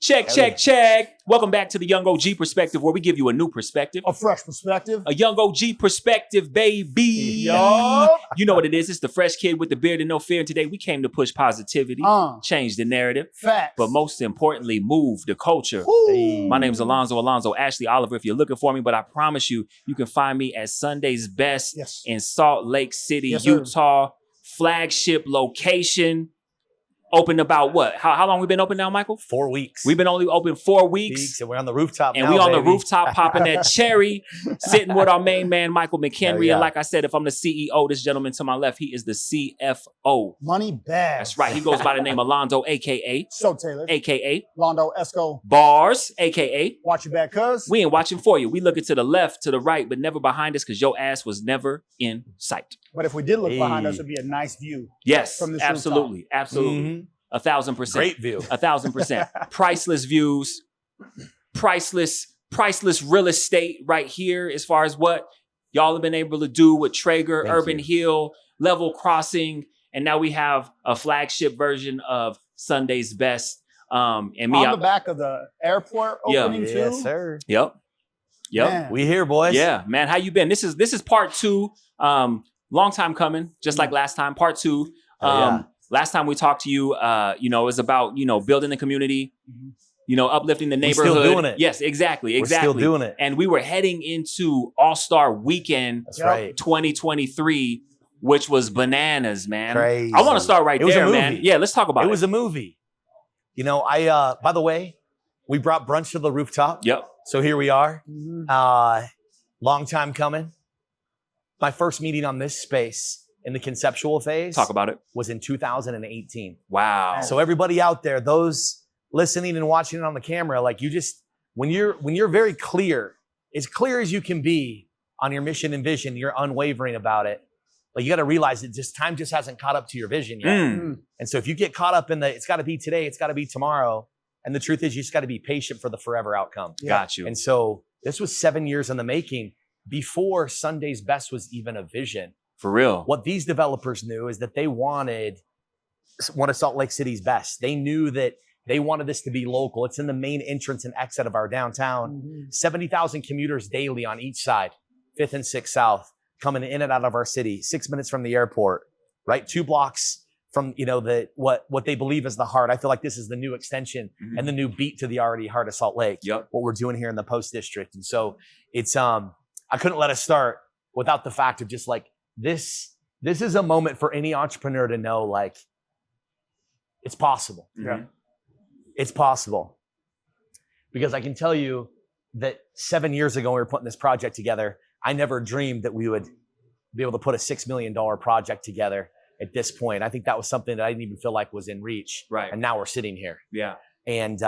Check. Welcome back to the Young OG Perspective, where we give you a new perspective. A fresh perspective. A Young OG Perspective, baby. Yup. You know what it is. It's the fresh kid with the beard and no fear. And today we came to push positivity, change the narrative, Facts. but most importantly, move the culture. Ooh. My name's Alonzo Ashley Oliver if you're looking for me, but I promise you, you can find me at Sunday's Best in Salt Lake City, Utah. Flagship location. Open about what? How long we been open now, Michael? 4 weeks. We've been only open 4 weeks. And we're on the rooftop and now, we on baby. the rooftop popping that cherry, sitting with our main man, Michael McHenry. And like I said, if I'm the CEO, this gentleman to my left, he is the CFO. Money bag. That's right. He goes by the name of Londo, a.k.a. So Taylor. A.k.a. Londo Esco. Bars, a.k.a. Watch your back, cuz. We ain't watching for you. We looking to the left, to the right, but never behind us because your ass was never in sight. But if we did look behind us, it'd be a nice view. Yes, from this absolutely. rooftop. Absolutely. Mm-hmm. 1,000%. Great view. 1,000%. Priceless views. Priceless real estate right here as far as what y'all have been able to do with Traeger, Urban Hill, Level Crossing. And now we have a flagship version of Sunday's Best. And me on the back of the airport opening too. Yes, sir. Yep. Man. We here, boys. Yeah, man. How you been? This is part 2. Long time coming, just like last time. Part 2. Last time we talked to you, it was about, building the community, uplifting the neighborhood. We're still doing it. Yes, exactly. We're still doing it. And we were heading into All-Star Weekend 2023, which was bananas, man. Crazy. I want to start right there, man. Yeah, let's talk about it. It was a movie. By the way, we brought brunch to the rooftop. Yep. So here we are. Long time coming. My first meeting on this space in the conceptual phase. Talk about it. Was in 2018. Wow. So everybody out there, those listening and watching it on the camera, like when you're very clear, as clear as you can be on your mission and vision, you're unwavering about it. Like you got to realize that time just hasn't caught up to your vision yet. And so if you get caught up in it's got to be today, it's got to be tomorrow. And the truth is you just got to be patient for the forever outcome. Got you. And so this was 7 years in the making before Sunday's Best was even a vision. For real. What these developers knew is that they wanted one of Salt Lake City's best. They knew that they wanted this to be local. It's in the main entrance and exit of our downtown. 70,000 commuters daily on each side, 5th and 6th South, coming in and out of our city, 6 minutes from the airport, right? 2 blocks from, what they believe is the heart. I feel like this is the new extension and the new beat to the already heart of Salt Lake. Yep. What we're doing here in the Post District. And so it's, I couldn't let us start without the fact of just like, this is a moment for any entrepreneur to know, like, it's possible. Yeah. It's possible. Because I can tell you that 7 years ago, when we were putting this project together, I never dreamed that we would be able to put a $6 million project together at this point. I think that was something that I didn't even feel like was in reach. Right. And now we're sitting here. Yeah. And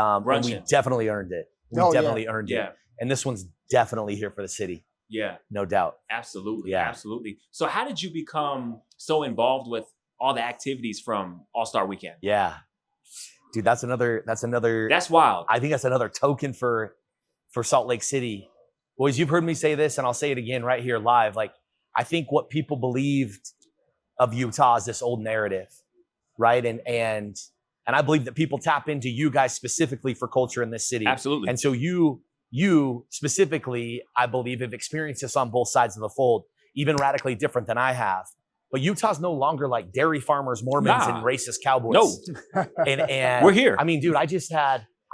we definitely earned it. We definitely earned it. And this one's definitely here for the city. Yeah. No doubt. Absolutely. Yeah. Absolutely. So how did you become so involved with all the activities from All-Star Weekend? Yeah. Dude, that's wild. I think that's another token for Salt Lake City. Boys, you've heard me say this and I'll say it again right here live. Like, I think what people believed of Utah is this old narrative, right? And I believe that people tap into you guys specifically for culture in this city. Absolutely. And so you specifically, I believe, have experienced this on both sides of the fold, even radically different than I have. But Utah's no longer like dairy farmers, Mormons, and racist cowboys. No. And we're here. I mean, dude, I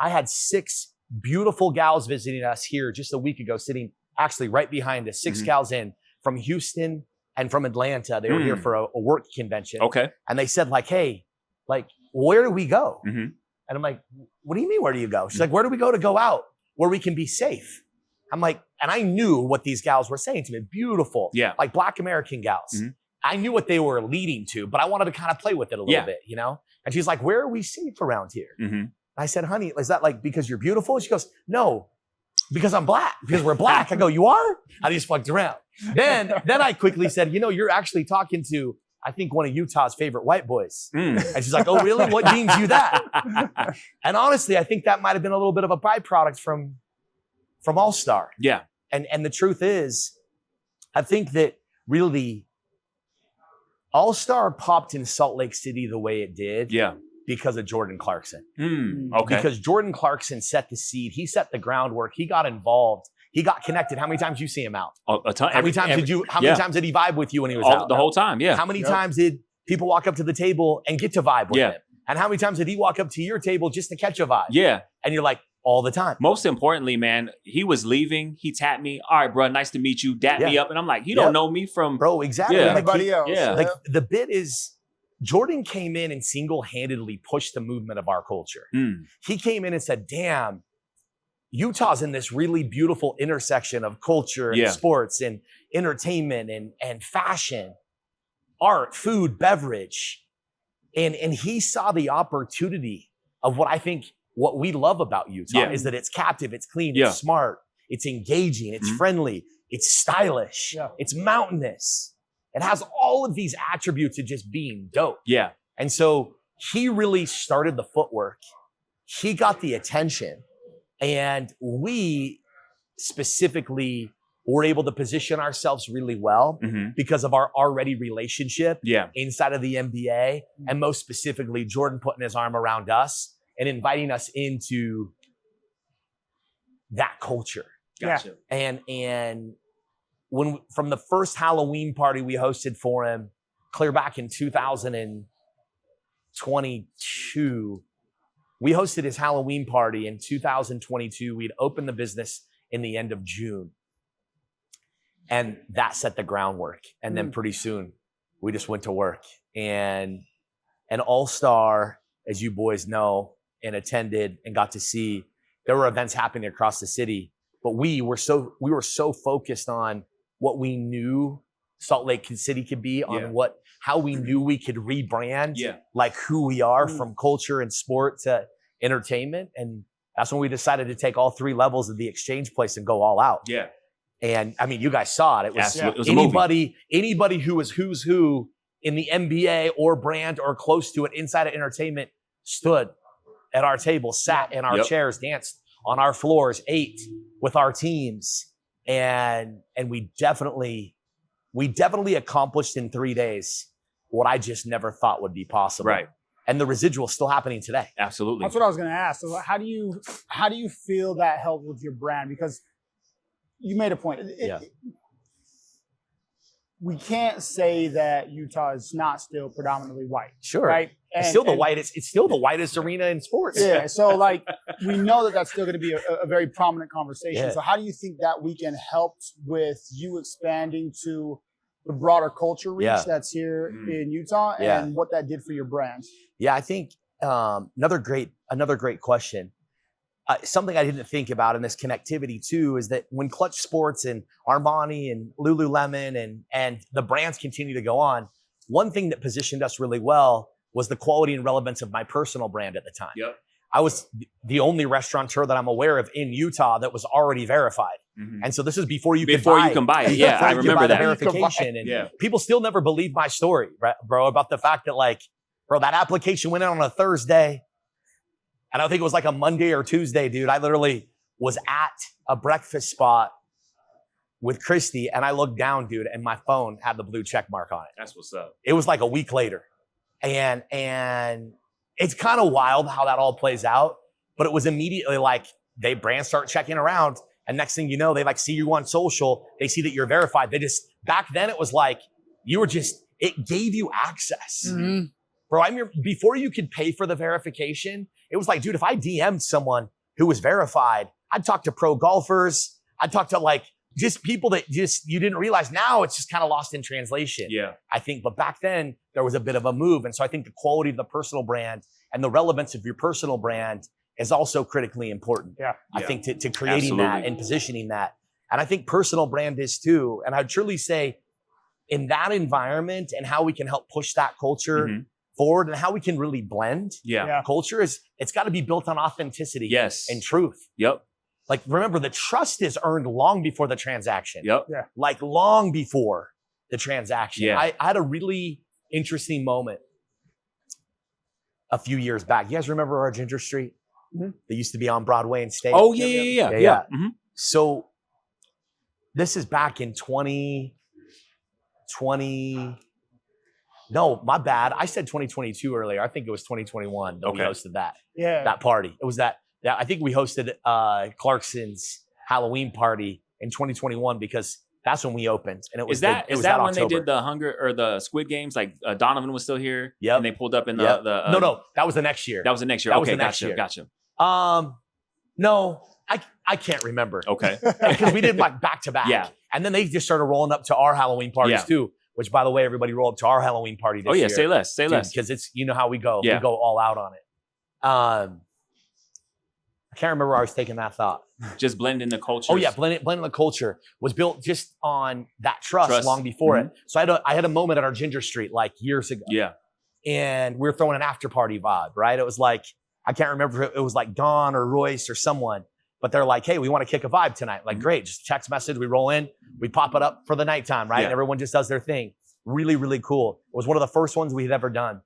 had 6 beautiful gals visiting us here just a week ago, sitting actually right behind us, 6 gals in from Houston and from Atlanta. They were here for a work convention. Okay. And they said like, hey, like, where do we go? And I'm like, what do you mean, where do you go? She's like, where do we go out where we can be safe? I'm like, and I knew what these gals were saying to me. Beautiful. Yeah. Like Black American gals. I knew what they were leading to, but I wanted to kind of play with it a little bit, And she's like, where are we safe around here? I said, honey, is that like because you're beautiful? She goes, no, because I'm Black, because we're Black. I go, you are? I just fucked around. Then I quickly said, you're actually talking to, I think, one of Utah's favorite white boys. And she's like, oh, really? What deems you that? And honestly, I think that might have been a little bit of a byproduct from All-Star. Yeah. And the truth is, I think that really All-Star popped in Salt Lake City the way it did. Yeah. because of Jordan Clarkson. Okay. Because Jordan Clarkson set the seed. He set the groundwork. He got involved. He got connected. How many times did you see him out? A ton. How many times did he vibe with you when he was out? The whole time, yeah. How many times did people walk up to the table and get to vibe with him? And how many times did he walk up to your table just to catch a vibe? Yeah. And you're like, all the time. Most importantly, man, he was leaving. He tapped me. All right, bro, nice to meet you. Dap me up. And I'm like, he don't know me from... Bro, exactly. Anybody else. Yeah. Like the bit is, Jordan came in and single-handedly pushed the movement of our culture. He came in and said, damn, Utah's in this really beautiful intersection of culture and sports and entertainment and fashion, art, food, beverage. And he saw the opportunity of what we love about Utah is that it's captive, it's clean, it's smart, it's engaging, it's friendly, it's stylish, it's mountainous. It has all of these attributes of just being dope. Yeah. And so he really started the footwork. He got the attention. And we specifically were able to position ourselves really well because of our already relationship inside of the NBA. And most specifically, Jordan putting his arm around us and inviting us into that culture. Gotcha. And from the first Halloween party we hosted for him, clear back in 2022, we hosted his Halloween party in 2022. We'd opened the business in the end of June. And that set the groundwork. And then pretty soon we just went to work. And an all-star, as you boys know, and attended and got to see, there were events happening across the city, but we were so focused on what we knew Salt Lake City could be, on how we knew we could rebrand, like who we are from culture and sport to entertainment. And that's when we decided to take all 3 levels of the Exchange Place and go all out. Yeah. And I mean, you guys saw it. It was, it was anybody who was who's who in the NBA or brand or close to it inside of entertainment stood at our table, sat in our chairs, danced on our floors, ate with our teams. And we definitely accomplished in 3 days what I just never thought would be possible. Right. And the residual is still happening today. Absolutely. That's what I was going to ask. So how do you feel that helped with your brand? Because you made a point. We can't say that Utah is not still predominantly white. Sure. Right. It's still the whitest arena in sports. Yeah. So like, we know that that's still going to be a very prominent conversation. So how do you think that weekend helped with you expanding to the broader culture reach that's here in Utah and what that did for your brand? Yeah, I think another great question. Something I didn't think about in this connectivity too is that when Clutch Sports and Armani and Lululemon and the brands continue to go on, one thing that positioned us really well was the quality and relevance of my personal brand at the time. Yep. I was the only restaurateur that I'm aware of in Utah that was already verified. And so this is before you can buy it. Yeah, I remember that. Verification. And people still never believe my story, right, bro, about the fact that that application went in on a Thursday. And I think it was like a Monday or Tuesday, dude. I literally was at a breakfast spot with Christy and I looked down, dude, and my phone had the blue check mark on it. That's what's up. It was like a week later. And it's kind of wild how that all plays out, but it was immediately like brands start checking around and next thing you know, they see you on social, they see that you're verified. Back then it was like, it gave you access. Bro, I mean, before you could pay for the verification, it was like, dude, if I DM'd someone who was verified, I'd talk to pro golfers. I'd talk to just people that you didn't realize. Now it's just kind of lost in translation. Yeah. I think, but back then there was a bit of a move. And so I think the quality of the personal brand and the relevance of your personal brand is also critically important. Yeah. I think to creating that and positioning that. And I think personal brand is too. And I'd truly say in that environment and how we can help push that culture forward and how we can really blend culture it's got to be built on authenticity and truth. Yep. Remember, the trust is earned long before the transaction. Yep. Yeah. Long before the transaction. Yeah. I had a really interesting moment a few years back. You guys remember our Ginger Street? That used to be on Broadway and State. Oh, yeah. So this is back in 2020. No, my bad. I said 2022 earlier. I think it was 2021 that we hosted that party. It was that I think we hosted Clarkson's Halloween party in 2021 because that's when we opened. And it was that when October. They did the Hunger or the Squid Games? Like Donovan was still here. Yep. And they pulled up in the No, that was the next year. That was the next year. That okay, was the next gotcha. year. No, I can't remember. Okay. Because we did like back to back. Yeah. And then they just started rolling up to our Halloween parties too. Which, by the way, everybody roll up to our Halloween party this year. Say less. Because it's, you know how we go. Yeah. We go all out on it. I can't remember where I was taking that thought. Just blending the culture. Oh, yeah. Blending the culture was built just on that trust. Long before it. So I had a moment at our Ginger Street like years ago. Yeah. And we were throwing an after party vibe, right? It was like, I can't remember if it was like Don or Royce or someone, but they're like, hey, we want to kick a vibe tonight. Like, great. Just text message. We roll in. We pop it up for the nighttime, right? Yeah. And everyone just does their thing. Really, really cool. It was one of the first ones we had ever done.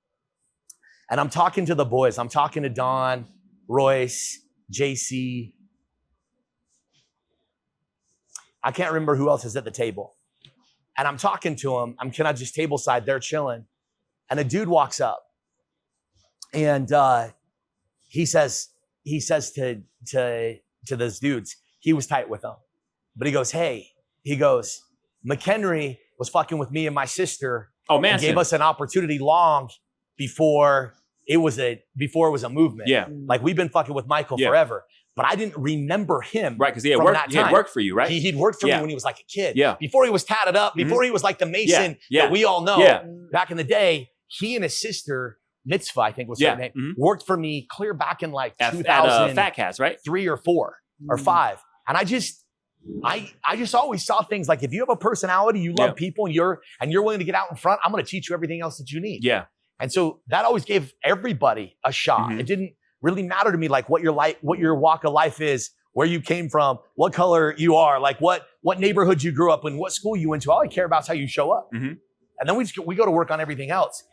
And I'm talking to the boys. I'm talking to Don, Royce, JC. I can't remember who else is at the table. And I'm talking to them. I'm kind of just table side. They're chilling. And a dude walks up. And he says to those dudes, he was tight with them. But he goes, hey, McHenry was fucking with me and my sister. Oh, man. And gave us an opportunity long before it was a movement. Yeah. Like we've been fucking with Michael forever. But I didn't remember him. Right, because he had worked for you, right? He'd worked for me when he was like a kid. Yeah. Before he was tatted up, before he was like the Mason that we all know. Back in the day, he and his sister, Mitzvah, I think was her name, worked for me clear back in like 2000. Fat Cats, right? 3 or 4 or 5. And I just always saw things like if you have a personality, you love people and you're willing to get out in front, I'm going to teach you everything else that you need. Yeah. And so that always gave everybody a shot. It didn't really matter to me like what your walk of life is, where you came from, what color you are, like what neighborhood you grew up in, what school you went to. All I care about is how you show up. And then we go to work on everything else.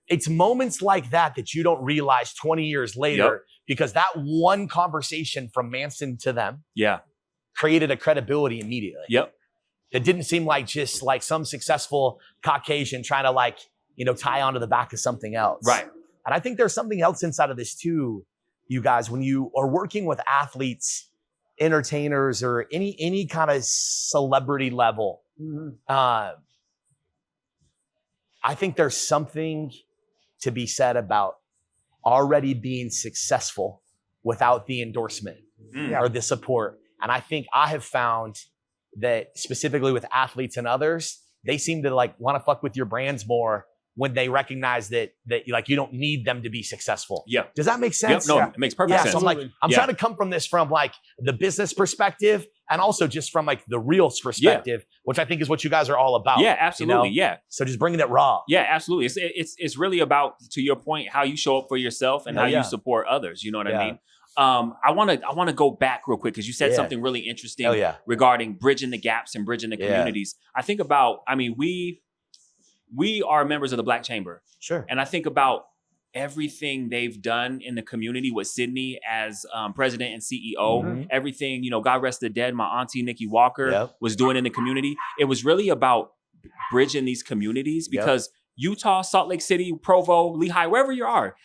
It's moments like that you don't realize 20 years later because that one conversation from Manson to them created a credibility immediately. It didn't seem like just like some successful Caucasian trying to like, tie onto the back of something else. Right. And I think there's something else inside of this too, you guys, when you are working with athletes, entertainers, or any kind of celebrity level. I think there's something to be said about already being successful without the endorsement or the support. And I think I have found that specifically with athletes and others, they seem to like want to fuck with your brands more when they recognize that like you don't need them to be successful. Yeah. Does that make sense? No, it makes perfect sense. So I'm trying to come from this from like the business perspective and also just from like the real perspective, which I think is what you guys are all about. Yeah, absolutely. Yeah. So just bringing it raw. Yeah, absolutely. It's really about, to your point, how you show up for yourself and how you support others. You know what I mean? I want to go back real quick because you said something really interesting regarding bridging the gaps and bridging the communities. I think about, we are members of the Black Chamber. Sure. And I think about everything they've done in the community with Sydney as president and CEO, everything, God rest the dead, my auntie Nikki Walker was doing in the community. It was really about bridging these communities because Utah, Salt Lake City, Provo, Lehigh, wherever you are,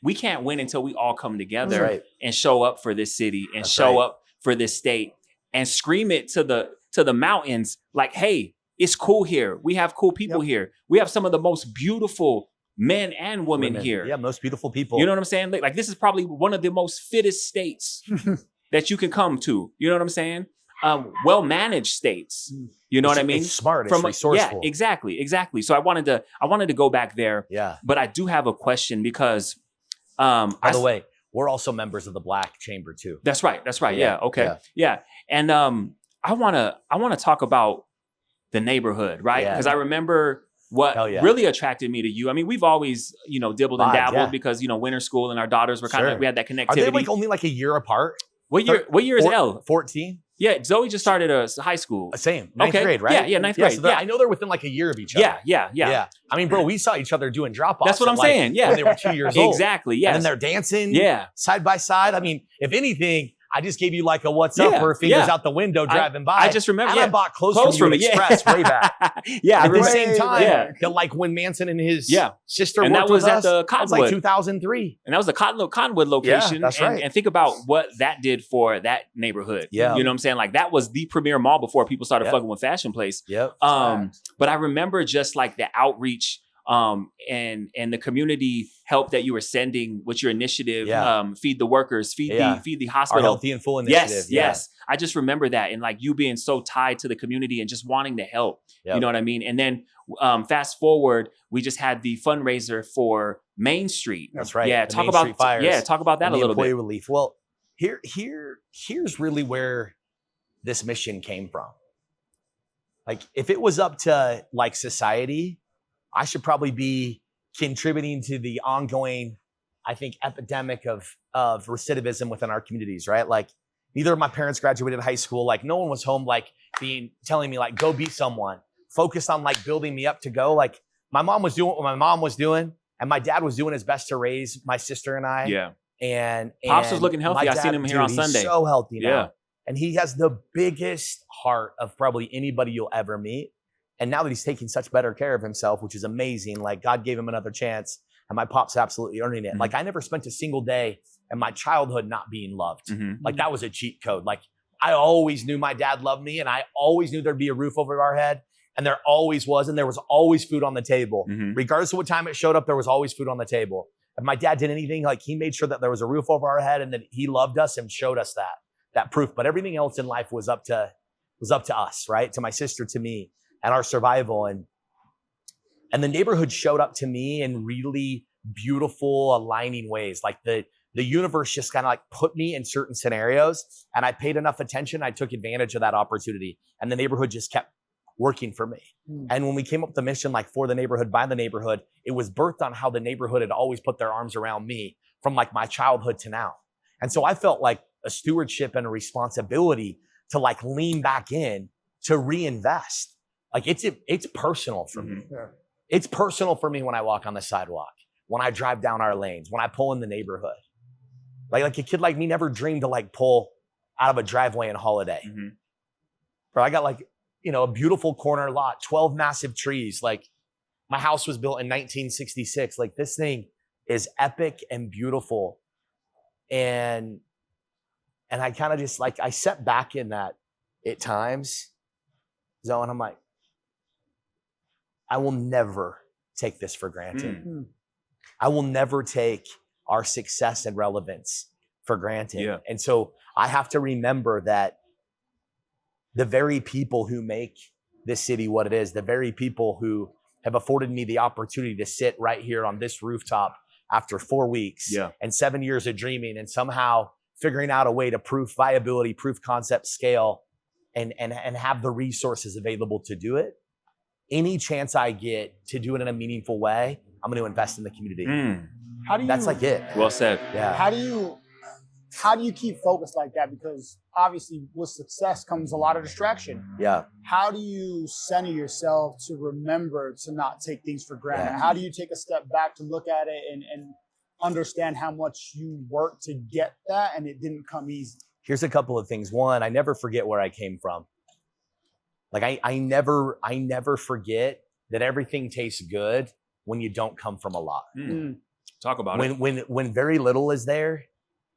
we can't win until we all come together and show up for this city and show up for this state and scream it to the mountains like, hey, it's cool here. We have cool people here. We have some of the most beautiful men and women here. Yeah, most beautiful people. You know what I'm saying? Like this is probably one of the most fittest states that you can come to. You know what I'm saying? Well-managed states. You know what I mean? It's smart. It's resourceful. Yeah, exactly. So I wanted to go back there. Yeah. But I do have a question because by the way, we're also members of the Black Chamber too. That's right. Yeah. Okay. Yeah. And I wanna talk about the neighborhood, right? Because I remember what really attracted me to you. I mean, we've always, dibbled and dabbled because, winter school and our daughters were kind of, we had that connectivity. Are they like only like a year apart? What year is Elle? 14? Yeah, Zoe just started high school. Same. Ninth grade, right? Yeah, ninth grade. So I know they're within like a year of each other. Yeah. I mean, bro, we saw each other doing drop-offs. That's what I'm saying. Yeah. When they were 2 years old. Exactly, yes. And then they're dancing side by side. I mean, if anything, I just gave you like a what's up or fingers out the window driving by. I just remember. And I bought clothes from you Express way back. At the same time, like when Manson and his sister and worked that was with at us, the that was Cottonwood. like 2003. And that was the Cottonwood location. Yeah, that's right. And think about what that did for that neighborhood. Yeah. You know what I'm saying? Like that was the premier mall before people started fucking with Fashion Place. Yep. But I remember just like the outreach and the community help that you were sending with your initiative, feed the workers, feed the hospital. Our Healthy and Full initiative. Yes. I just remember that, and like you being so tied to the community and just wanting to help. Yep. You know what I mean? And then fast forward, we just had the fundraiser for Main Street. That's right. Yeah, talk about that a little bit. Relief. Well, here's really where this mission came from. Like, if it was up to like society, I should probably be contributing to the ongoing, I think, epidemic of recidivism within our communities, right? Like, neither of my parents graduated high school. Like, no one was home, like, telling me, like, go beat someone. Focused on, like, building me up to go. Like, my mom was doing what my mom was doing, and my dad was doing his best to raise my sister and I. Yeah. And Pops was looking healthy. I seen him here on Sunday. He's so healthy now. Yeah. And he has the biggest heart of probably anybody you'll ever meet. And now that he's taking such better care of himself, which is amazing, like God gave him another chance, and my pop's absolutely earning it. Mm-hmm. Like, I never spent a single day in my childhood not being loved. Mm-hmm. Like, that was a cheat code. Like, I always knew my dad loved me, and I always knew there'd be a roof over our head, and there always was, and there was always food on the table. Mm-hmm. Regardless of what time it showed up, there was always food on the table. If my dad did anything, like, he made sure that there was a roof over our head and that he loved us and showed us that proof. But everything else in life was up to us, right? To my sister, to me, and our survival. And the neighborhood showed up to me in really beautiful, aligning ways. Like, the universe just kind of like put me in certain scenarios, and I paid enough attention. I took advantage of that opportunity, and the neighborhood just kept working for me. And when we came up with the mission, like, for the neighborhood, by the neighborhood, it was birthed on how the neighborhood had always put their arms around me from like my childhood to now. And so I felt like a stewardship and a responsibility to like lean back in to reinvest. Like, it's personal for me. Yeah. It's personal for me when I walk on the sidewalk, when I drive down our lanes, when I pull in the neighborhood. Like a kid like me never dreamed to like pull out of a driveway in Holiday. Mm-hmm. Bro, I got like, a beautiful corner lot, 12 massive trees. Like, my house was built in 1966. Like, this thing is epic and beautiful. And I kind of just like, I sat back in that at times zone. I'm like, I will never take this for granted. Mm-hmm. I will never take our success and relevance for granted. Yeah. And so I have to remember that the very people who make this city what it is, the very people who have afforded me the opportunity to sit right here on this rooftop after 4 weeks and 7 years of dreaming and somehow figuring out a way to prove viability, prove concept, scale, and have the resources available to do it. Any chance I get to do it in a meaningful way, I'm going to invest in the community. That's like it. Well said. Yeah. How do you keep focused like that? Because obviously with success comes a lot of distraction. Yeah. How do you center yourself to remember to not take things for granted? Yeah. How do you take a step back to look at it and understand how much you worked to get that and it didn't come easy? Here's a couple of things. One, I never forget where I came from. Like, I never forget that everything tastes good when you don't come from a lot. Talk about it. When very little is there,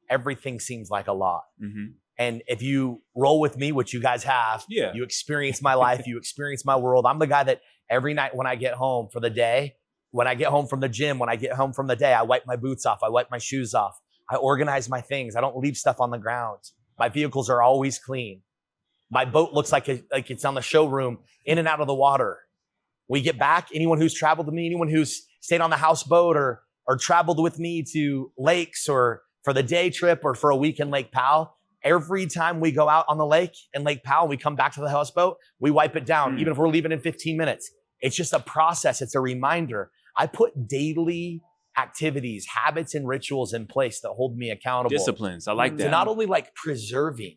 everything seems like a lot. Mm-hmm. And if you roll with me, which you guys have, you experience my life, you experience my world. I'm the guy that every night when I get home for the day, when I get home from the gym, when I get home from the day, I wipe my boots off, I wipe my shoes off, I organize my things. I don't leave stuff on the ground. My vehicles are always clean. My boat looks like it's on the showroom, in and out of the water. We get back, anyone who's traveled with me, anyone who's stayed on the houseboat or traveled with me to lakes or for the day trip or for a week in Lake Powell, every time we go out on the lake in Lake Powell, we come back to the houseboat, we wipe it down, even if we're leaving in 15 minutes. It's just a process. It's a reminder. I put daily activities, habits, and rituals in place that hold me accountable. Disciplines. I like that. To not only like preserving,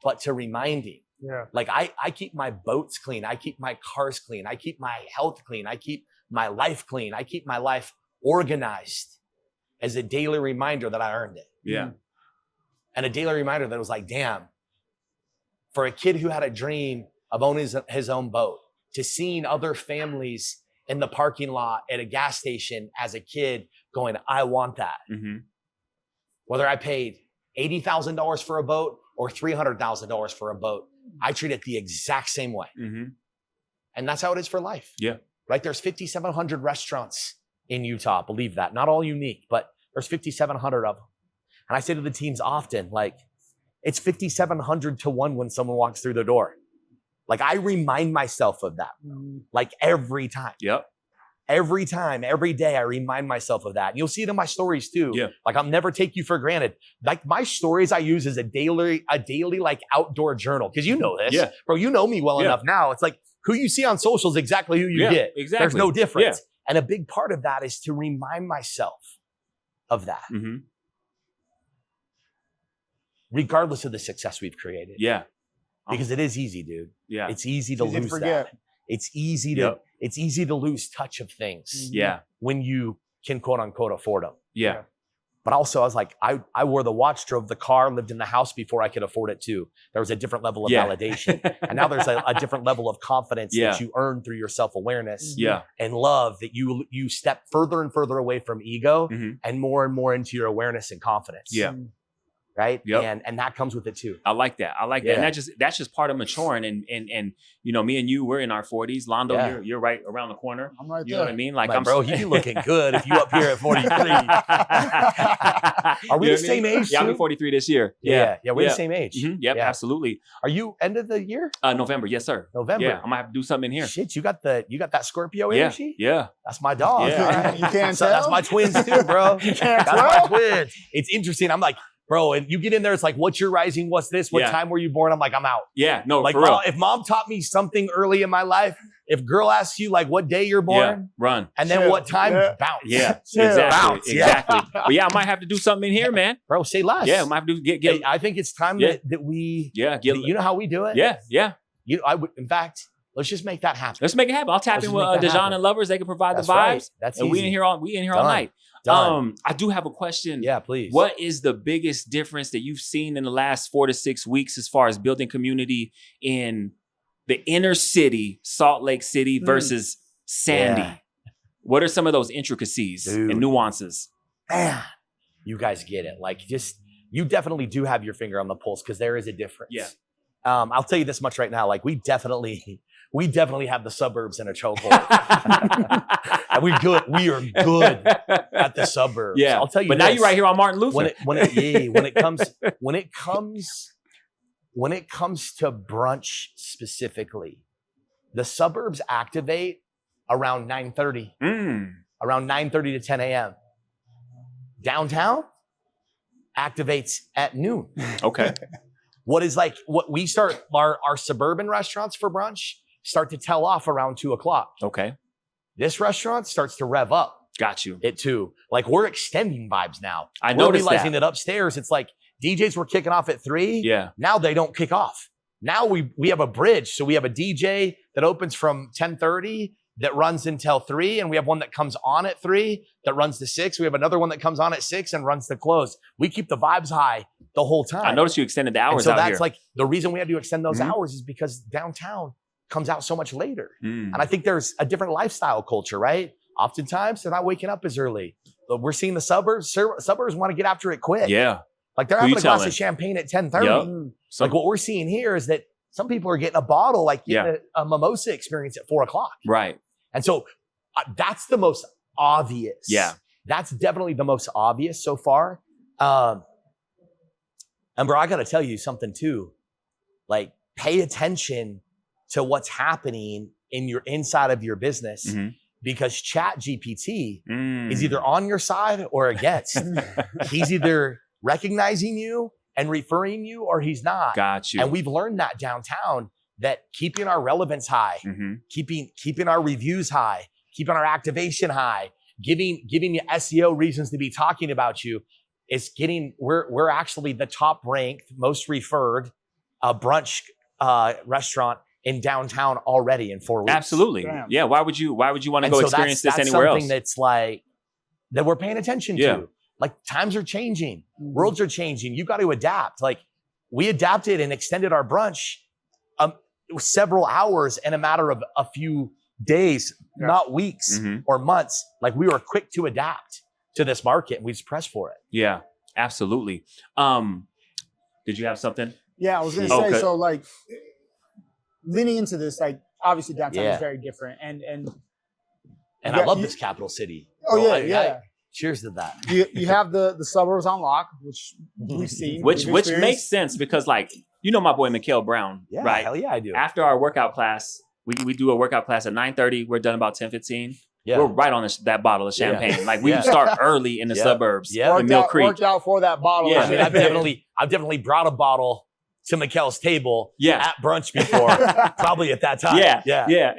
but to reminding. Yeah. Like, I keep my boats clean. I keep my cars clean. I keep my health clean. I keep my life clean. I keep my life organized as a daily reminder that I earned it. Yeah. And a daily reminder that was like, damn, for a kid who had a dream of owning his own boat, to seeing other families in the parking lot at a gas station as a kid going, I want that. Mm-hmm. Whether I paid $80,000 for a boat or $300,000 for a boat, I treat it the exact same way. Mm-hmm. And that's how it is for life. Yeah. Right? There's 5,700 restaurants in Utah. Believe that. Not all unique, but there's 5,700 of them. And I say to the teams often, like, it's 5,700 to 1 when someone walks through the door. Like, I remind myself of that, like, every time. Yep. Every time, every day, I remind myself of that. And you'll see it in my stories too. Yeah. Like, I'll never take you for granted. Like, my stories I use as a daily like outdoor journal. Cause you know this, Yeah. bro, you know me well enough now. It's like who you see on social is exactly who you get. Exactly. There's no difference. Yeah. And a big part of that is to remind myself of that, Mm-hmm. regardless of the success we've created. Yeah. Because it is easy, dude. Yeah. It's easy to lose forget. that. It's easy to, it's easy to lose touch of things. Yeah. When you can quote unquote afford them. Yeah. But also I was like, I wore the watch, drove the car, lived in the house before I could afford it too. There was a different level of validation. And now there's a different level of confidence that you earn through your self-awareness and love, that you step further and further away from ego and more into your awareness and confidence. Yeah. Right. Yep. And that comes with it too. I like that. I like that. And that's just part of maturing. And you know, me and you, we're in our 40s. Londo, you're right around the corner. I'm right You there. know what I mean? Like, bro, you looking good if you up here at 43. Are we the same age? Yeah, too? I'm 43 this year. Yeah, we're the same age. Mm-hmm. Yep, absolutely. Are you end of the year? November, yes, sir. November. Yeah, I'm gonna have to do something in here. Shit, you got that Scorpio energy? Yeah. That's my dog. Yeah. All right. You can't So tell? that's my twins too, bro. You can't That's tell? my twins. It's interesting. I'm like, bro, and you get in there, it's like, what's your rising? What's this? What time were you born? I'm like, I'm out. Yeah, no, Like, for real. if mom taught me something early in my life, if girl asks you like what day you're born, run. and then what time, bounce. Yeah, Chill. exactly. Bounce, yeah. Exactly. But yeah, I might have to do something in here, man. Bro, say less. Yeah, I might have to get Hey, I think it's time that we, you know how we do it? Yeah. In fact, let's just make that happen. Let's make it happen. I'll tap in with Dejan and Lovers. They can provide the vibes. Right. That's and easy. we in here all night. Done. I do have a question. Yeah, please. What is the biggest difference that you've seen in the last 4 to 6 weeks as far as building community in the inner city, Salt Lake City versus Sandy? Yeah. What are some of those intricacies and nuances? Man, you guys get it. Like, you definitely do have your finger on the pulse because there is a difference. Yeah. I'll tell you this much right now. Like, we definitely have the suburbs in a chokehold. And we are good at the suburbs. Yeah. I'll tell you. But now you're right here on Martin Luther. When it comes to brunch specifically, the suburbs activate around 9:30. Around 9:30 to 10 a.m. Downtown activates at noon. Okay. What we start, our suburban restaurants for brunch start to tell off around 2 o'clock. Okay. This restaurant starts to rev up Got you. at 2. Like, we're extending vibes now. I We're noticed realizing that. that upstairs, it's like DJs were kicking off at 3. Yeah. Now they don't kick off. Now we have a bridge. So we have a DJ that opens from 10:30 that runs until 3. And we have one that comes on at 3 that runs to 6. We have another one that comes on at 6 and runs to close. We keep the vibes high the whole time. I noticed you extended the hours so out that's here. like the reason we had to extend those hours is because downtown comes out so much later. Mm. And I think there's a different lifestyle culture, right? Oftentimes they're not waking up as early. But we're seeing the suburbs want to get after it quick. Yeah. Like, they're Who having you a glass telling? of champagne at 10:30. Yep. So, Like, what we're seeing here is that some people are getting a bottle, like getting a mimosa experience at 4 o'clock. right. And so that's the most obvious. Yeah. That's definitely the most obvious so far. And bro, I got to tell you something too. Like, pay attention to what's happening in your inside of your business, because Chat GPT is either on your side or against. He's either recognizing you and referring you, or he's not. Got you. And we've learned that downtown, that keeping our relevance high, keeping our reviews high, keeping our activation high, giving you SEO reasons to be talking about you, is we're actually the top ranked, most referred brunch restaurant in downtown already in 4 weeks. Absolutely. Damn. Yeah. Why would you want to And go so experience this that's anywhere something else? that's like that we're paying attention to. Like times are changing, worlds are changing. You got to adapt. Like we adapted and extended our brunch several hours in a matter of a few days, not weeks or months. Like we were quick to adapt to this market and we just pressed for it. Yeah, absolutely. Did you have something? Yeah, I was going to say, so like leaning into this, like obviously downtown is very different. And I love this capital city. Oh, yeah. Cheers to that. You have the suburbs on lock, which we've seen. Which makes sense because like, you know my boy Mikhail Brown, right? Hell yeah, I do. After our workout class, we do a workout class at 9:30. We're done about 10:15. Yeah. We're right on that bottle of champagne. Yeah. Like we start early in the suburbs. Yeah, in Mill Creek. Worked out for that bottle. Yeah, I mean, I've definitely brought a bottle to Mikhail's table at brunch before, probably at that time. Yeah.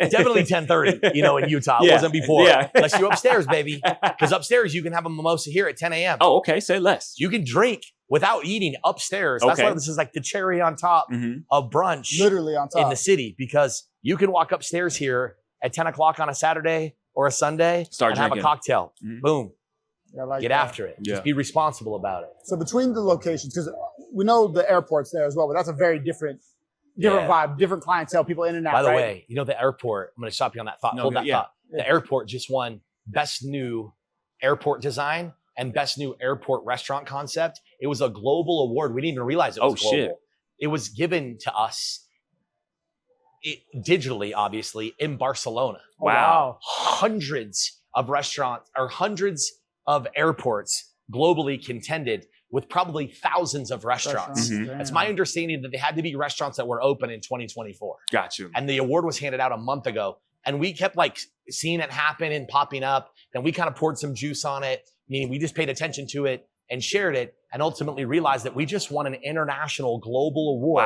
Definitely 10:30, in Utah. It wasn't before. Unless you're upstairs, baby. Because upstairs, you can have a mimosa here at 10 a.m. Oh, okay. Say less. You can drink without eating upstairs. That's why this is like the cherry on top of brunch. Literally on top. In the city. Because you can walk upstairs here at 10 o'clock on a Saturday or a Sunday and have a cocktail. Boom. Get after it. Just be responsible about it. So between the locations, because we know the airport's there as well, but that's a very different vibe, different clientele, people in and out. By the way, the airport, I'm going to stop you on that thought. Hold that thought. The airport just won Best New Airport Design and Best New Airport Restaurant Concept. It was a global award. We didn't even realize it was global. Shit. It was given to us digitally, obviously, in Barcelona. Wow. Hundreds of restaurants or hundreds of airports globally contended with probably thousands of restaurants. It's my understanding that they had to be restaurants that were open in 2024. Got you. And the award was handed out a month ago. And we kept like seeing it happen and popping up. Then we kind of poured some juice on it, meaning we just paid attention to it and shared it and ultimately realized that we just won an international global award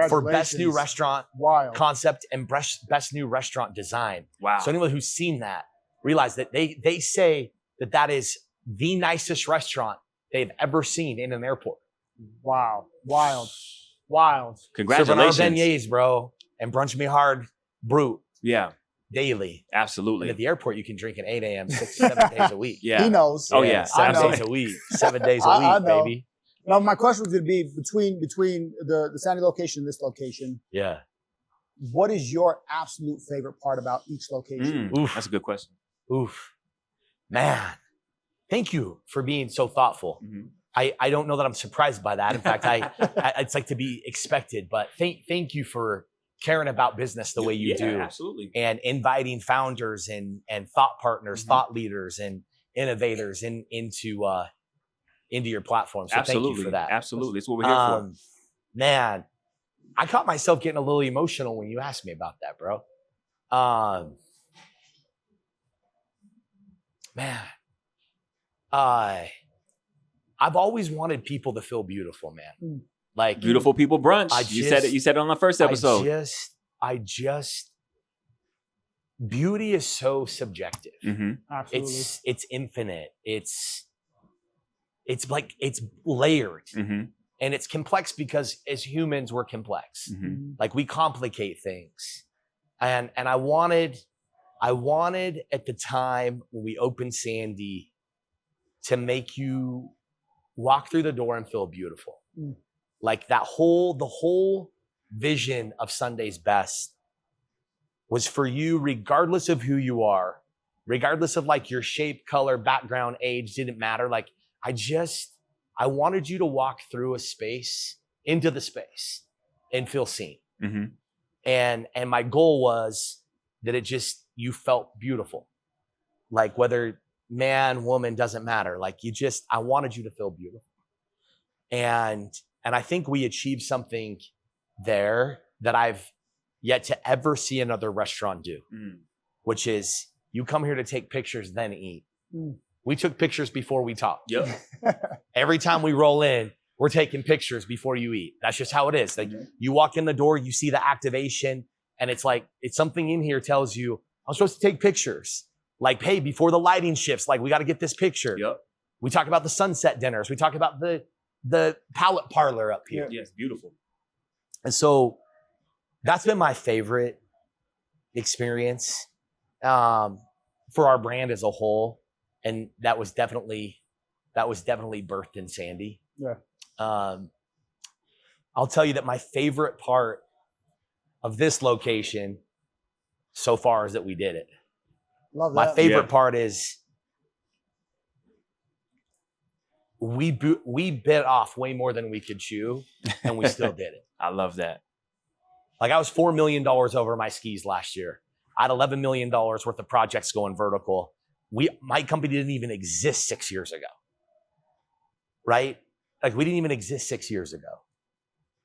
for Best New Restaurant Concept and Best New Restaurant Design. Wow. So anyone who's seen that, realize that they say that is the nicest restaurant they've ever seen in an airport. Wow. Wild. Congratulations. Serving our beignets, bro. And brunch me hard, brute. Yeah. Daily. Absolutely. And at the airport, you can drink at 8 a.m. 7 days a week. Yeah. He knows. Oh, yeah. 7 days a week. 7 days a week, baby. Now, my question was going to be between the Sandy location and this location. Yeah. What is your absolute favorite part about each location? That's a good question. Man, thank you for being so thoughtful. I don't know that I'm surprised by that. In fact, it's like to be expected, but thank you for caring about business the way you do. Absolutely. And inviting founders and thought partners, thought leaders and innovators into your platform. So thank you for that. Absolutely. It's what we're here for. Man, I caught myself getting a little emotional when you asked me about that, bro. Man, I've always wanted people to feel beautiful, man. Like Beautiful People Brunch. You said it on the first episode. Beauty is so subjective. Absolutely. It's infinite. It's layered. And it's complex because as humans, we're complex. Like we complicate things. And I wanted at the time when we opened Sandy to make you walk through the door and feel beautiful. Like the whole vision of Sunday's Best was for you, regardless of who you are, regardless of like your shape, color, background, age, didn't matter. Like I wanted you to walk through into the space and feel seen. And my goal was that you felt beautiful. Like whether man, woman, doesn't matter. Like I wanted you to feel beautiful. And I think we achieved something there that I've yet to ever see another restaurant do, which is you come here to take pictures, then eat. We took pictures before we talked. Yep. Every time we roll in, we're taking pictures before you eat. That's just how it is. Like you walk in the door, you see the activation, and it's like, it's something in here tells you, I'm supposed to take pictures. Like, hey, before the lighting shifts, like we got to get this picture. Yep. We talk about the sunset dinners. We talk about the palette parlor up here. Yes, beautiful. And so that's been my favorite experience for our brand as a whole. And that was definitely that was definitely birthed in Sandy. Yeah. I'll tell you that my favorite part of this location so far is that we did it. Love that. My favorite part is we bit off way more than we could chew, and we still did it. I love that. Like I was $4 million over my skis last year. I had $11 million worth of projects going vertical. My company didn't even exist 6 years ago, right? Like we didn't even exist 6 years ago.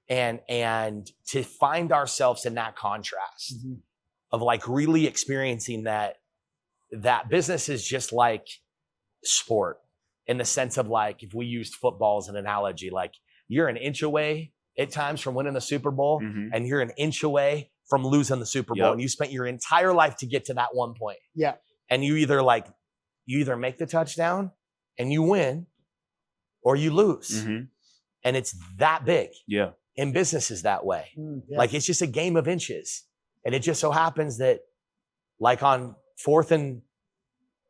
And to find ourselves in that contrast of like really experiencing that business is just like sport in the sense of like, if we used football as an analogy, like you're an inch away at times from winning the Super Bowl and you're an inch away from losing the Super Bowl. And you spent your entire life to get to that one point. Yeah. And you either make the touchdown and you win or you lose. And it's that big. Yeah. In business is that way. Like it's just a game of inches. And it just so happens that like on 4th and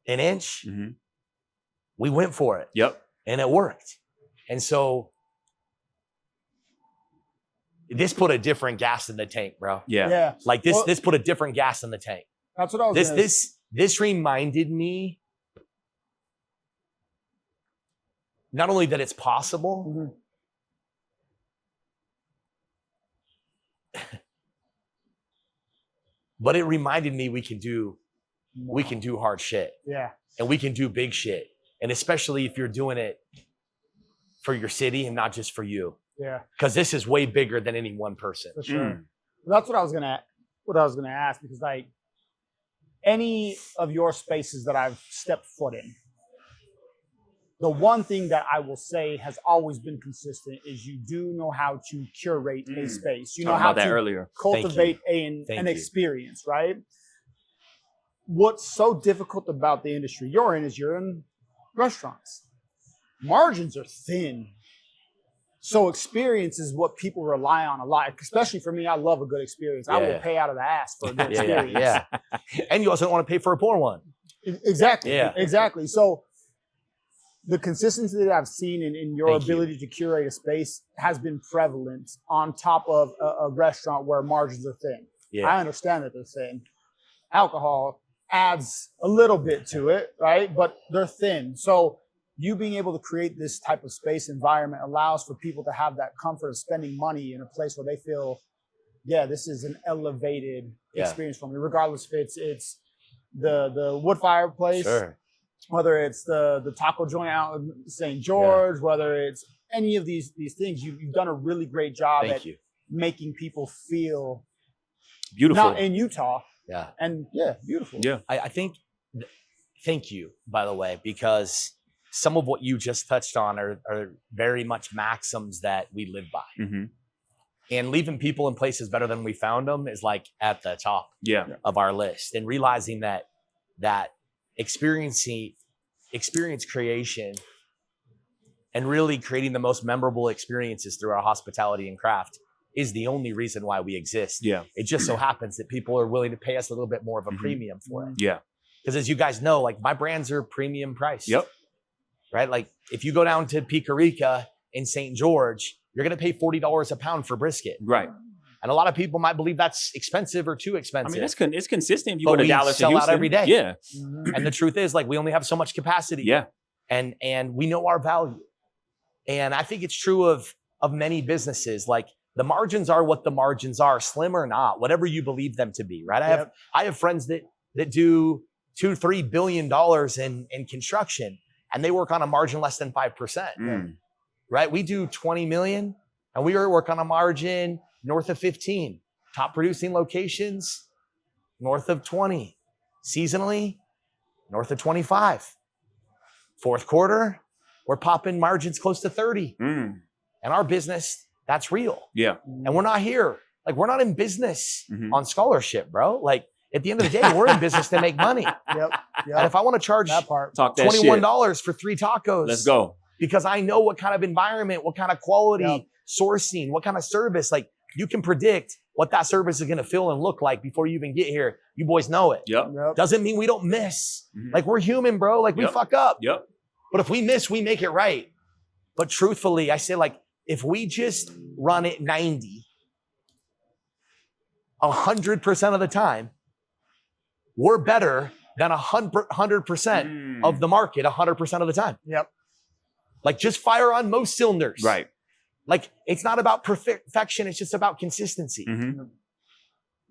an inch, we went for it. Yep. And it worked. And so this put a different gas in the tank, bro. Yeah. Like this put a different gas in the tank. That's what I was This reminded me not only that it's possible, but it reminded me we can do hard shit. Yeah. And we can do big shit. And especially if you're doing it for your city and not just for you. Yeah. Because this is way bigger than any one person. For sure. That's what I was gonna ask, because like any of your spaces that I've stepped foot in, the one thing that I will say has always been consistent is you do know how to curate a space. You know how to cultivate an experience, right? What's so difficult about the industry you're in is you're in restaurants. Margins are thin. So experience is what people rely on a lot, especially for me. I love a good experience. I will pay out of the ass for a good experience. Yeah. And you also don't want to pay for a poor one. Exactly. Yeah. Exactly. So the consistency that I've seen in your ability to curate a space has been prevalent on top of a restaurant where margins are thin. Yeah. I understand that they're thin. Alcohol adds a little bit to it, right? But they're thin. So you being able to create this type of space environment allows for people to have that comfort of spending money in a place where they feel, this is an elevated experience for me, regardless if it's the wood fire place, whether it's the taco joint out in St. George, whether it's any of these things. You've done a really great job at making people feel beautiful. Not in Utah. Yeah. And beautiful. Yeah. I think, thank you, by the way, because some of what you just touched on are very much maxims that we live by. And leaving people in places better than we found them is like at the top of our list. And realizing that experience creation and really creating the most memorable experiences through our hospitality and craft is the only reason why we exist. Yeah. It just so happens that people are willing to pay us a little bit more of a premium for it. Yeah. Because as you guys know, like my brands are premium priced. Yep. Right? Like if you go down to Picarica in St. George, you're going to pay $40 a pound for brisket. Right. And a lot of people might believe that's expensive or too expensive. I mean, it's consistent. If you go to Dallas or Houston, sell out every day. Yeah. And the truth is, like, we only have so much capacity. Yeah. And we know our value. And I think it's true of many businesses. Like the margins are what the margins are, slim or not, whatever you believe them to be. Right. I have friends that do $2-3 billion in construction, and they work on a margin less than 5%. Right? We do 20 million and we work on a margin north of 15. Top producing locations, north of 20. Seasonally, north of 25. Fourth quarter, we're popping margins close to 30. And our business, that's real. Yeah. And we're not here. Like, we're not in business on scholarship, bro. Like, at the end of the day, we're in business to make money. Yep. And if I want to charge $21 for 3 tacos, let's go. Because I know what kind of environment, what kind of quality, sourcing, what kind of service. Like, you can predict what that service is going to feel and look like before you even get here. You boys know it. Yep. Doesn't mean we don't miss. Like, we're human, bro. Like, we fuck up. Yep. But if we miss, we make it right. But truthfully, I say like, if we just run it 90, 100% of the time, we're better than 100% of the market 100% of the time. Yep. Like just fire on most cylinders. Right. Like it's not about perfection. It's just about consistency.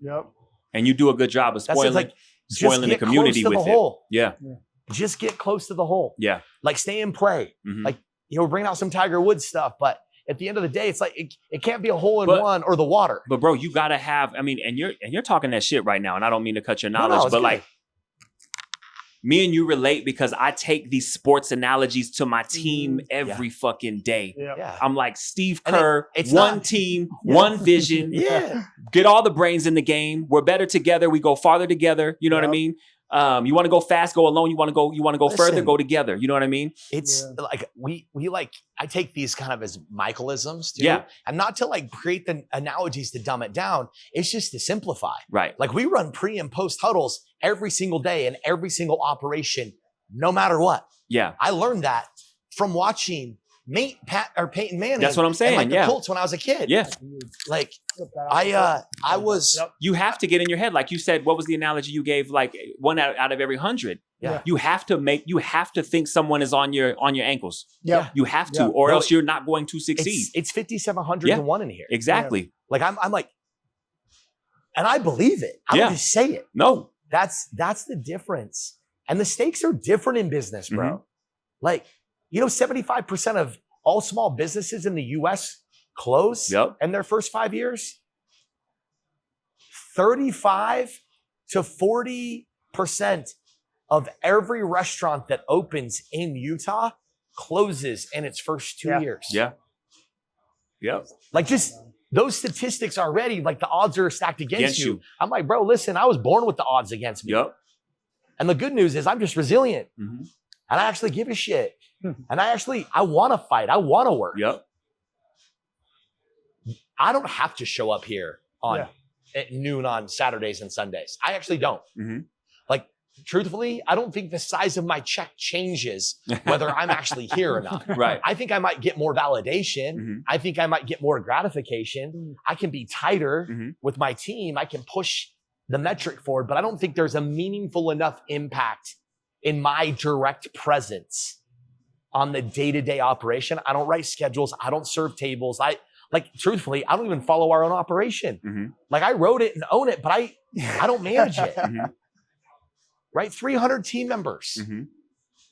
Yep. And you do a good job of spoiling, like, spoiling the community with it. Yeah. Just get close to the hole. Yeah. Like stay in play. Like, we're bringing out some Tiger Woods stuff, but at the end of the day, it's like, it can't be a hole in one or the water. But bro, you gotta have, I mean, and you're talking that shit right now, and I don't mean to cut your knowledge, but good. like, me and you relate because I take these sports analogies to my team every fucking day. Yeah. I'm like Steve Kerr, it's one not, team, one vision. Yeah. Get all the brains in the game. We're better together. We go farther together. You know what I mean? You want to go fast, go alone. You want to go further, go together. You know what I mean? It's like we like, I take these kind of as Michaelisms too. Yeah. And not to like create the analogies to dumb it down. It's just to simplify. Right. Like we run pre and post huddles every single day in every single operation, no matter what. Yeah. I learned that from watching Peyton Manning. That's what I'm saying. And like the Colts when I was a kid. Yeah. Like I was. You have to get in your head, like you said. What was the analogy you gave? Like 1 out of every 100. Yeah. You have to think someone is on your ankles. Yeah. You have to, or else you're not going to succeed. It's 5,700 to 1 in here. Exactly. Yeah. Like I'm like, and I believe it. I don't just say it. No. That's the difference. And the stakes are different in business, bro. Like, 75% of all small businesses in the US close in their first 5 years. 35 to 40% of every restaurant that opens in Utah closes in its first 2 years. Yeah. Yep. Like just those statistics already, like the odds are stacked against you. I'm like, bro, listen, I was born with the odds against me. Yep. And the good news is I'm just resilient. And I actually give a shit. And I want to fight. I want to work. Yep. I don't have to show up here at noon on Saturdays and Sundays. I actually don't. Like, truthfully, I don't think the size of my check changes whether I'm actually here or not. Right. I think I might get more validation. I think I might get more gratification. I can be tighter with my team. I can push the metric forward, but I don't think there's a meaningful enough impact in my direct presence on the day-to-day operation. I don't write schedules. I don't serve tables. Truthfully, I don't even follow our own operation. Like I wrote it and own it, but I don't manage it. Right? 300 team members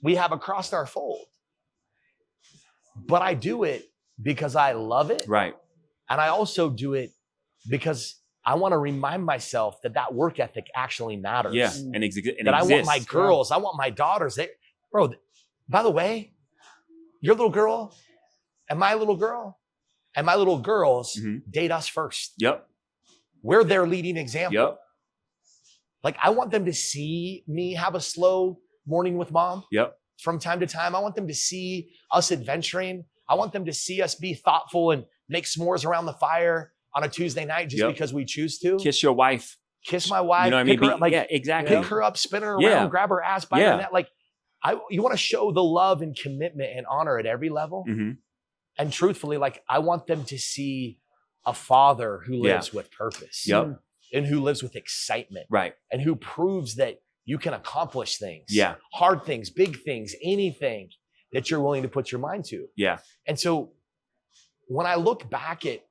we have across our fold. But I do it because I love it. Right. And I also do it because I want to remind myself that work ethic actually matters. Yeah. And that I want my girls, I want my daughters. Bro, by the way, your little girl and my little girls date us first. Yep. We're their leading example. Yep. Like I want them to see me have a slow morning with mom. Yep. From time to time. I want them to see us adventuring. I want them to see us be thoughtful and make s'mores around the fire on a Tuesday night just because we choose to. Kiss your wife. Kiss my wife. You know what I mean? Her up, yeah, exactly. Pick her up, spin her around, grab her ass by her neck. Like you want to show the love and commitment and honor at every level. And truthfully, like I want them to see a father who lives with purpose. And who lives with excitement. Right. And who proves that you can accomplish things. Yeah. Hard things, big things, anything that you're willing to put your mind to. Yeah. And so when I look back at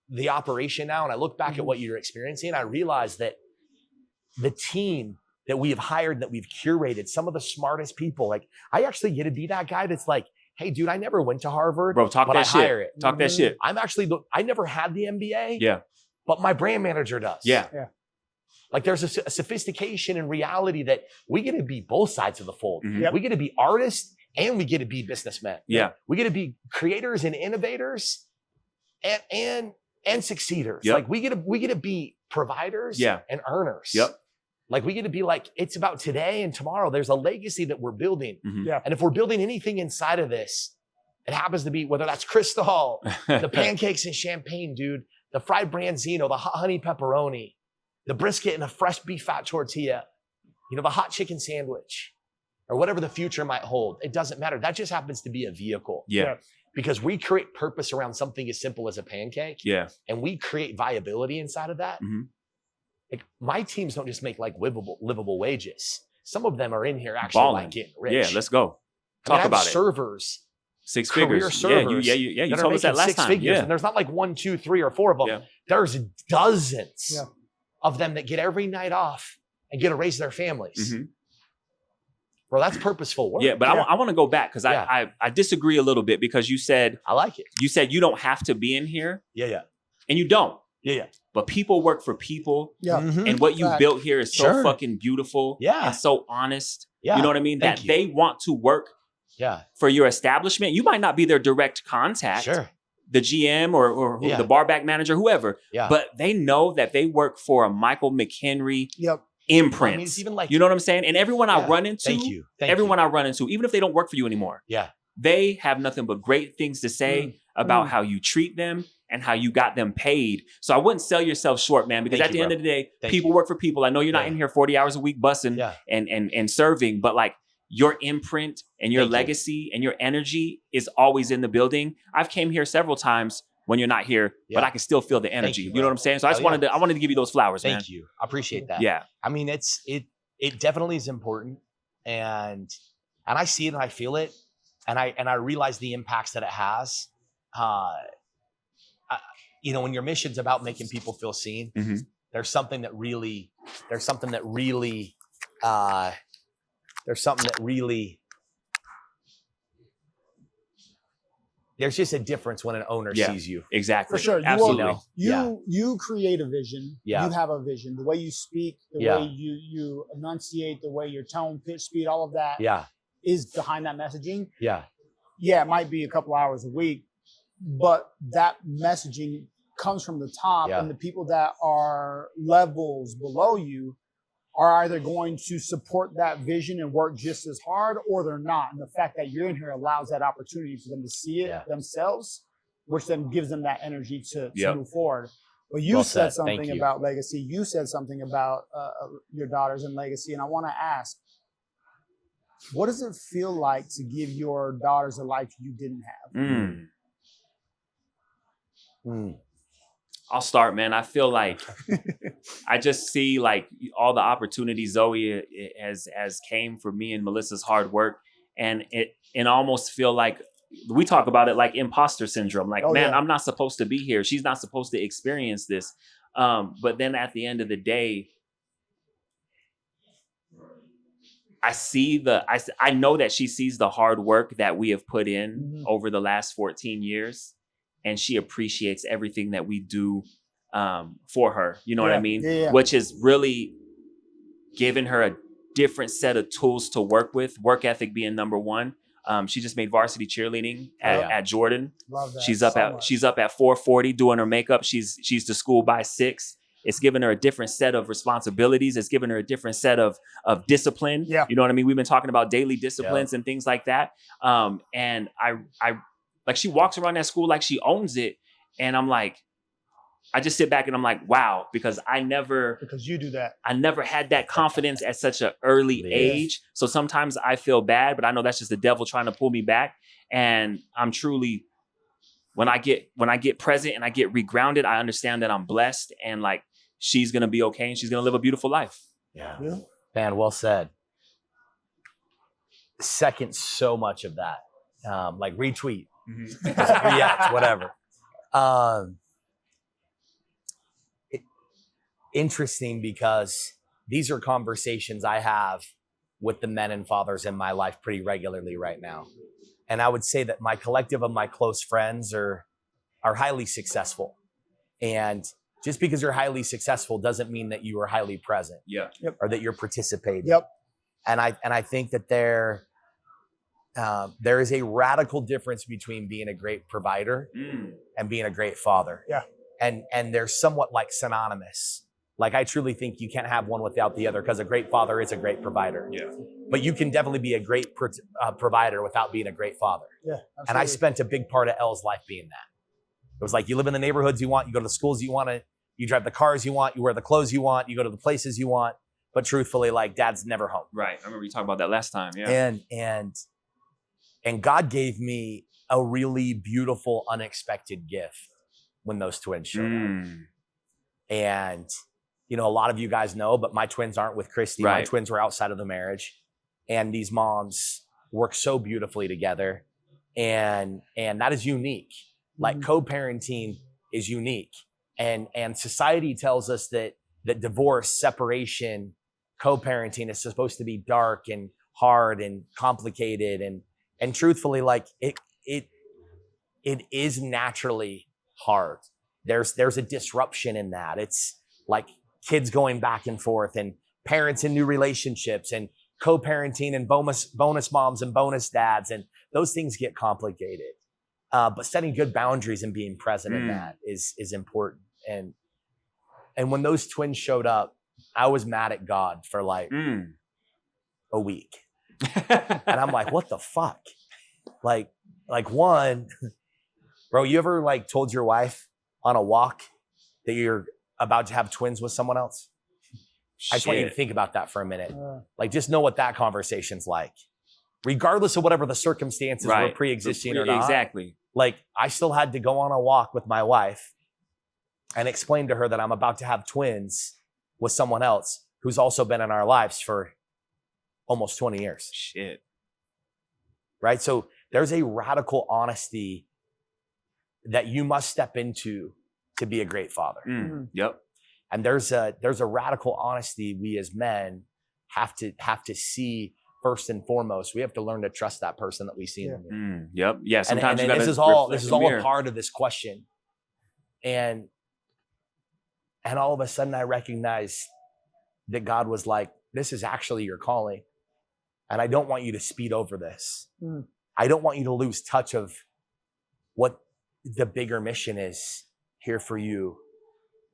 the operation now and I look back at what you're experiencing, I realize that the team that we have hired, that we've curated, some of the smartest people, like I actually get to be that guy that's like, hey, dude, I never went to Harvard. Bro, talk but that I shit. hire it. Talk that shit. I'm actually, I never had the MBA. Yeah. But my brand manager does. Yeah. Like there's a sophistication and reality that we get to be both sides of the fold. We get to be artists and we get to be businessmen. Yeah. We get to be creators and innovators and succeeders. Yep. Like we get to be providers and earners. Yep. Like we get to be like, it's about today and tomorrow. There's a legacy that we're building. Yeah. And if we're building anything inside of this, it happens to be, whether that's Cristal, the pancakes and champagne, dude, the fried branzino, the hot honey pepperoni, the brisket and a fresh beef fat tortilla, the hot chicken sandwich. or whatever the future might hold. It doesn't matter. That just happens to be a vehicle. Yeah. Because we create purpose around something as simple as a pancake. Yeah. And we create viability inside of that. Mm-hmm. Like my teams don't just make like livable wages. Some of them are in here actually Balling. like getting rich. Yeah, let's go. Talk about it. Servers. 6 career figures. servers. Yeah, you that told are us that making last 6 time. figures. Yeah. And there's not like 1, 2, 3, or 4 of them. Yeah. There's dozens Yeah. of them that get every night off and get to raise their families. Mm-hmm. Bro, that's purposeful work. Yeah, but I want to go back because I disagree a little bit because you said I like it. you don't have to be in here, Yeah. and you don't. Yeah. But people work for people, Yeah. Mhm. and what you Fact. built here is so Sure. fucking beautiful, Yeah. and so honest. Yeah. You know what I mean? Thank That you. they want to work Yeah. for your establishment. You might not be their direct contact, Sure. the GM or Yeah. the barback manager, whoever. Yeah. But they know that they work for a Michael McHenry Yep. imprint. I mean, it's even like You know what I'm saying? And everyone I Yeah. run into, Thank you. everyone I run into, even if they don't work for you anymore, Yeah. they have nothing but great things to say about Mm. how you treat them and how you got them paid. So I wouldn't sell yourself short, man, because Thank at the you, end bro. of the day, Thank people you. work for people. I know you're not Yeah. in here 40 hours a week bussing Yeah. and serving, but like your imprint and your Thank you. legacy and your energy is always in the building. I've came here several times when you're not here, but Yeah. I can still feel the energy. you, You know bro. what I'm saying? So I just Hell yeah. wanted to give you those flowers, man. Thank you. I appreciate that. Yeah. I mean, it definitely is important, and I see it and I feel it, and I realize the impacts that it has. When your mission's about making people feel seen, Mhm. there's something that really there's just a difference when an owner Yeah. sees you. Exactly. For sure. Absolutely. You create a vision. Yeah. You have a vision. The way you speak, the Yeah. way you enunciate, the way your tone, pitch, speed, all of that Yeah. is behind that messaging. Yeah. Yeah, it might be a couple hours a week, but that messaging comes from the top, Yeah. and the people that are levels below you are either going to support that vision and work just as hard, or they're not. And the fact that you're in here allows that opportunity for them to see it Yeah. themselves, which then gives them that energy to Yep. move forward. But you Well said said. Thank something you. about legacy. You said something about your daughters and legacy. And I want to ask, what does it feel like to give your daughters a life you didn't have? I'll start, man. I feel like I just see like all the opportunities Zoe has came for me and Melissa's hard work, and it almost feel like we talk about it like imposter syndrome. Like, man, yeah. I'm not supposed to be here. She's not supposed to experience this. But then at the end of the day, I know that she sees the hard work that we have put in over the last 14 years. And she appreciates everything that we do for her. You know what I mean? Yeah. Which is really giving her a different set of tools to work with, work ethic being number one. She just made varsity cheerleading at Jordan. Love that. She's up so she's up at 4:40 doing her makeup. She's to school by 6. It's given her a different set of responsibilities. It's given her a different set of discipline. Yeah. You know what I mean? We've been talking about daily disciplines and things like that. And I like, she walks around that school like she owns it. And I'm like, I just sit back and I'm like, wow, because because you do that. I never had that confidence at such an early age. So sometimes I feel bad, but I know that's just the devil trying to pull me back. And I'm truly, when I get present and I get regrounded, I understand that I'm blessed and like, she's going to be okay and she's going to live a beautiful life. Yeah. Man, well said. Second so much of that. Like retweet. React, whatever. Interesting, because these are conversations I have with the men and fathers in my life pretty regularly right now. And I would say that my collective of my close friends are highly successful. And just because you're highly successful doesn't mean that you are highly present. Yeah. Or that you're participating. Yep. And I think that there is a radical difference between being a great provider and being a great father. Yeah. And they're somewhat like synonymous. Like, I truly think you can't have one without the other, because a great father is a great provider. Yeah. But you can definitely be a great provider without being a great father. Yeah. Absolutely. And I spent a big part of Elle's life being that. It was like, you live in the neighborhoods you want, you go to the schools you want to, you drive the cars you want, you wear the clothes you want, you go to the places you want. but truthfully, like dad's never home. Right. I remember you talking about that last time. Yeah. And God gave me a really beautiful, unexpected gift when those twins showed up. And, you know, a lot of you guys know, but my twins aren't with Christy. Right. My twins were outside of the marriage. And these moms work so beautifully together. And that is unique. Like co-parenting is unique. And society tells us that divorce, separation, co-parenting is supposed to be dark and hard and complicated. And truthfully, like it is naturally hard. There's a disruption in that. It's like kids going back and forth and parents in new relationships and co-parenting and bonus moms and bonus dads. And those things get complicated. But setting good boundaries and being present in that is important. And when those twins showed up, I was mad at God for like a week. And I'm like, what the fuck? Like one, bro, you ever like told your wife on a walk that you're about to have twins with someone else? I just want you to think about that for a minute. Like, just know what that conversation's like. Regardless of whatever the circumstances were pre-existing or not. Exactly. Like, I still had to go on a walk with my wife and explain to her that I'm about to have twins with someone else who's also been in our lives for almost 20 years. Shit. Right? So there's a radical honesty that you must step into to be a great father. Yep. And there's a radical honesty we as men have to see first and foremost. We have to learn to trust that person that we see in the mirror. Yep. Yeah. Sometimes and this is all a part of this question. And all of a sudden I recognized that God was like, this is actually your calling. And I don't want you to speed over this. I don't want you to lose touch of what the bigger mission is here for you.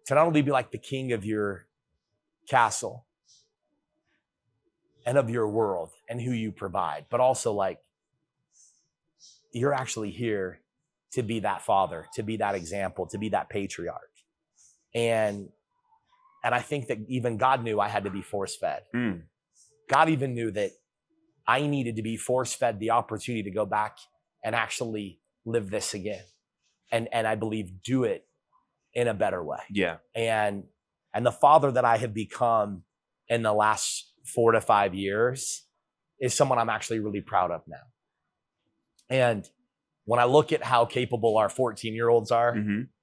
To not only be like the king of your castle and of your world and who you provide, but also like you're actually here to be that father, to be that example, to be that patriarch. And I think that even God knew I had to be force-fed. God even knew that I needed to be force-fed the opportunity to go back and actually live this again. And I believe do it in a better way. Yeah. And the father that I have become in the last 4 to 5 years is someone I'm actually really proud of now. And when I look at how capable our 14-year-olds are,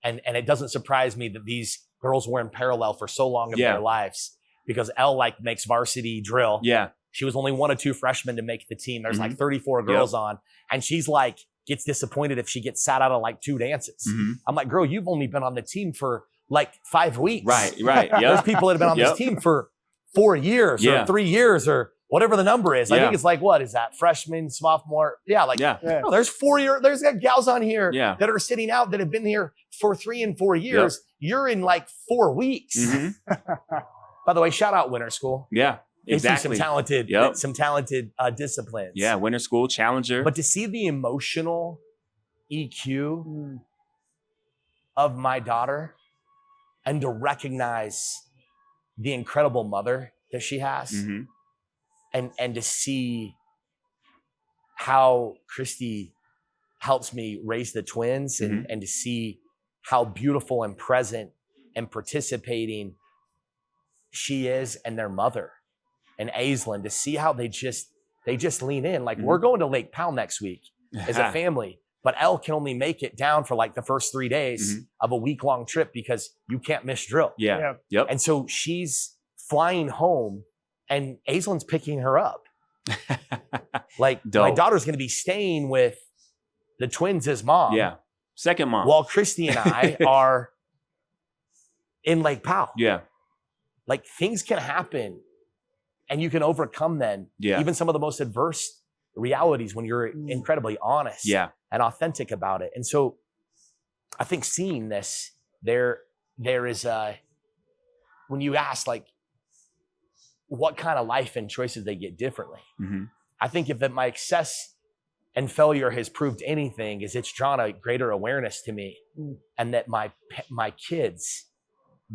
and it doesn't surprise me that these girls were in parallel for so long in their lives, because Elle like makes varsity drill. Yeah. She was only 1 or 2 freshmen to make the team. There's like 34 girls on, and she's like, gets disappointed if she gets sat out of like 2 dances. I'm like, girl, you've only been on the team for like 5 weeks. Right. Yep. There's people that have been on this team for 4 years or 3 years or whatever the number is. I think it's like, what is that? Freshman, sophomore? No, there's 4 years. There's gals on here that are sitting out that have been here for 3 and 4 years. You're in like 4 weeks. By the way, shout out Winter School. Yeah. Exactly. Some talented disciplines. Yeah, Winter School, Challenger. But to see the emotional EQ of my daughter and to recognize the incredible mother that she has and to see how Christy helps me raise the twins and to see how beautiful and present and participating she is and their mother. And Aislinn, to see how they just lean in. Like, we're going to Lake Powell next week as a family, but Elle can only make it down for like the first 3 days of a week-long trip because you can't miss drill. Yep. And so she's flying home and Aislinn's picking her up. Like, my daughter's going to be staying with the twins as mom. Yeah. Second mom. While Christy and I are in Lake Powell. Yeah. Like, things can happen. And you can overcome then even some of the most adverse realities when you're incredibly honest and authentic about it. And so I think seeing this, there is when you ask like what kind of life and choices they get differently. I think if my success and failure has proved anything is it's drawn a greater awareness to me and that my kids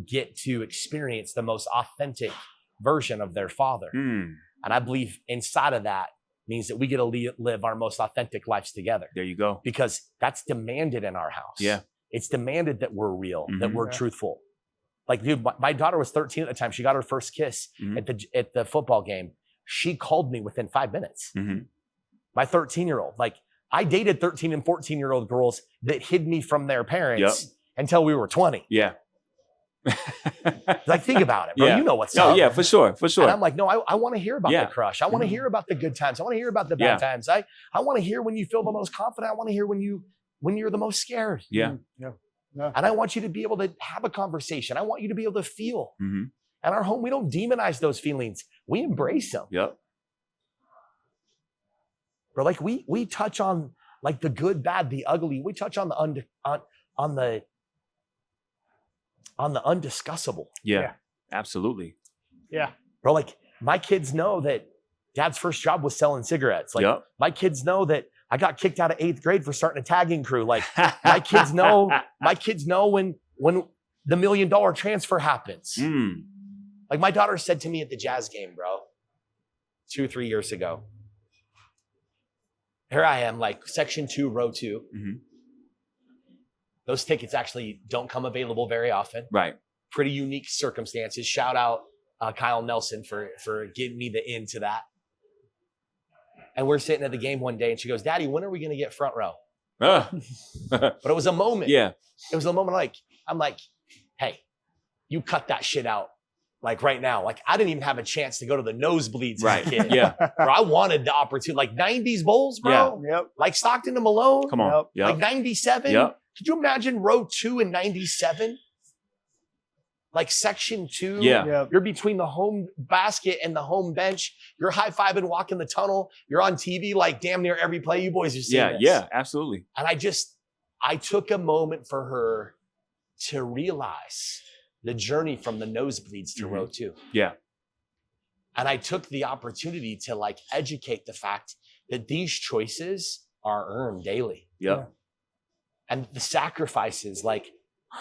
get to experience the most authentic version of their father. And I believe inside of that means that we get to live our most authentic lives together. There you go. Because that's demanded in our house. Yeah. It's demanded that we're real, that we're truthful. Like, dude, my daughter was 13 at the time. She got her first kiss at the football game. She called me within 5 minutes. My 13-year-old. Like, I dated 13 and 14-year-old girls that hid me from their parents until we were 20. Yeah. Like, think about it, bro. Yeah. You know what's up. Oh, yeah, for sure. For sure. And I'm like, no, I want to hear about the crush. I want to hear about the good times. I want to hear about the bad times. I want to hear when you feel the most confident. I want to hear when you're the most scared. Yeah. And I want you to be able to have a conversation. I want you to be able to feel. And our home, we don't demonize those feelings. We embrace them. Yep. Bro, like we touch on like the good, bad, the ugly. We touch on the undiscussable. Yeah. Absolutely. Yeah. Bro, like my kids know that dad's first job was selling cigarettes. Like my kids know that I got kicked out of 8th grade for starting a tagging crew. Like my kids know when the $1 million transfer happens. Like my daughter said to me at the Jazz game, bro, 2 or 3 years ago. Here I am, like section 2, row 2. Those tickets actually don't come available very often. Right. Pretty unique circumstances. Shout out Kyle Nelson for getting me the in to that. And we're sitting at the game one day and she goes, Daddy, when are we going to get front row? But it was a moment. Yeah. It was a moment like, I'm like, hey, you cut that shit out. Like right now, like I didn't even have a chance to go to the nosebleeds as a kid. Yeah. Bro, I wanted the opportunity, like 90s Bulls, bro. Yeah. Yep. Like Stockton to Malone. Come on. Yep. Like 97. Yep. Could you imagine row 2 in 97? Like section 2. Yeah. Yep. You're between the home basket and the home bench. You're high-fiving, walking the tunnel. You're on TV like damn near every play. You boys are seeing this. Yeah, absolutely. And I took a moment for her to realize the journey from the nosebleeds to row 2. Yeah. And I took the opportunity to like educate the fact that these choices are earned daily. Yep. And the sacrifices, like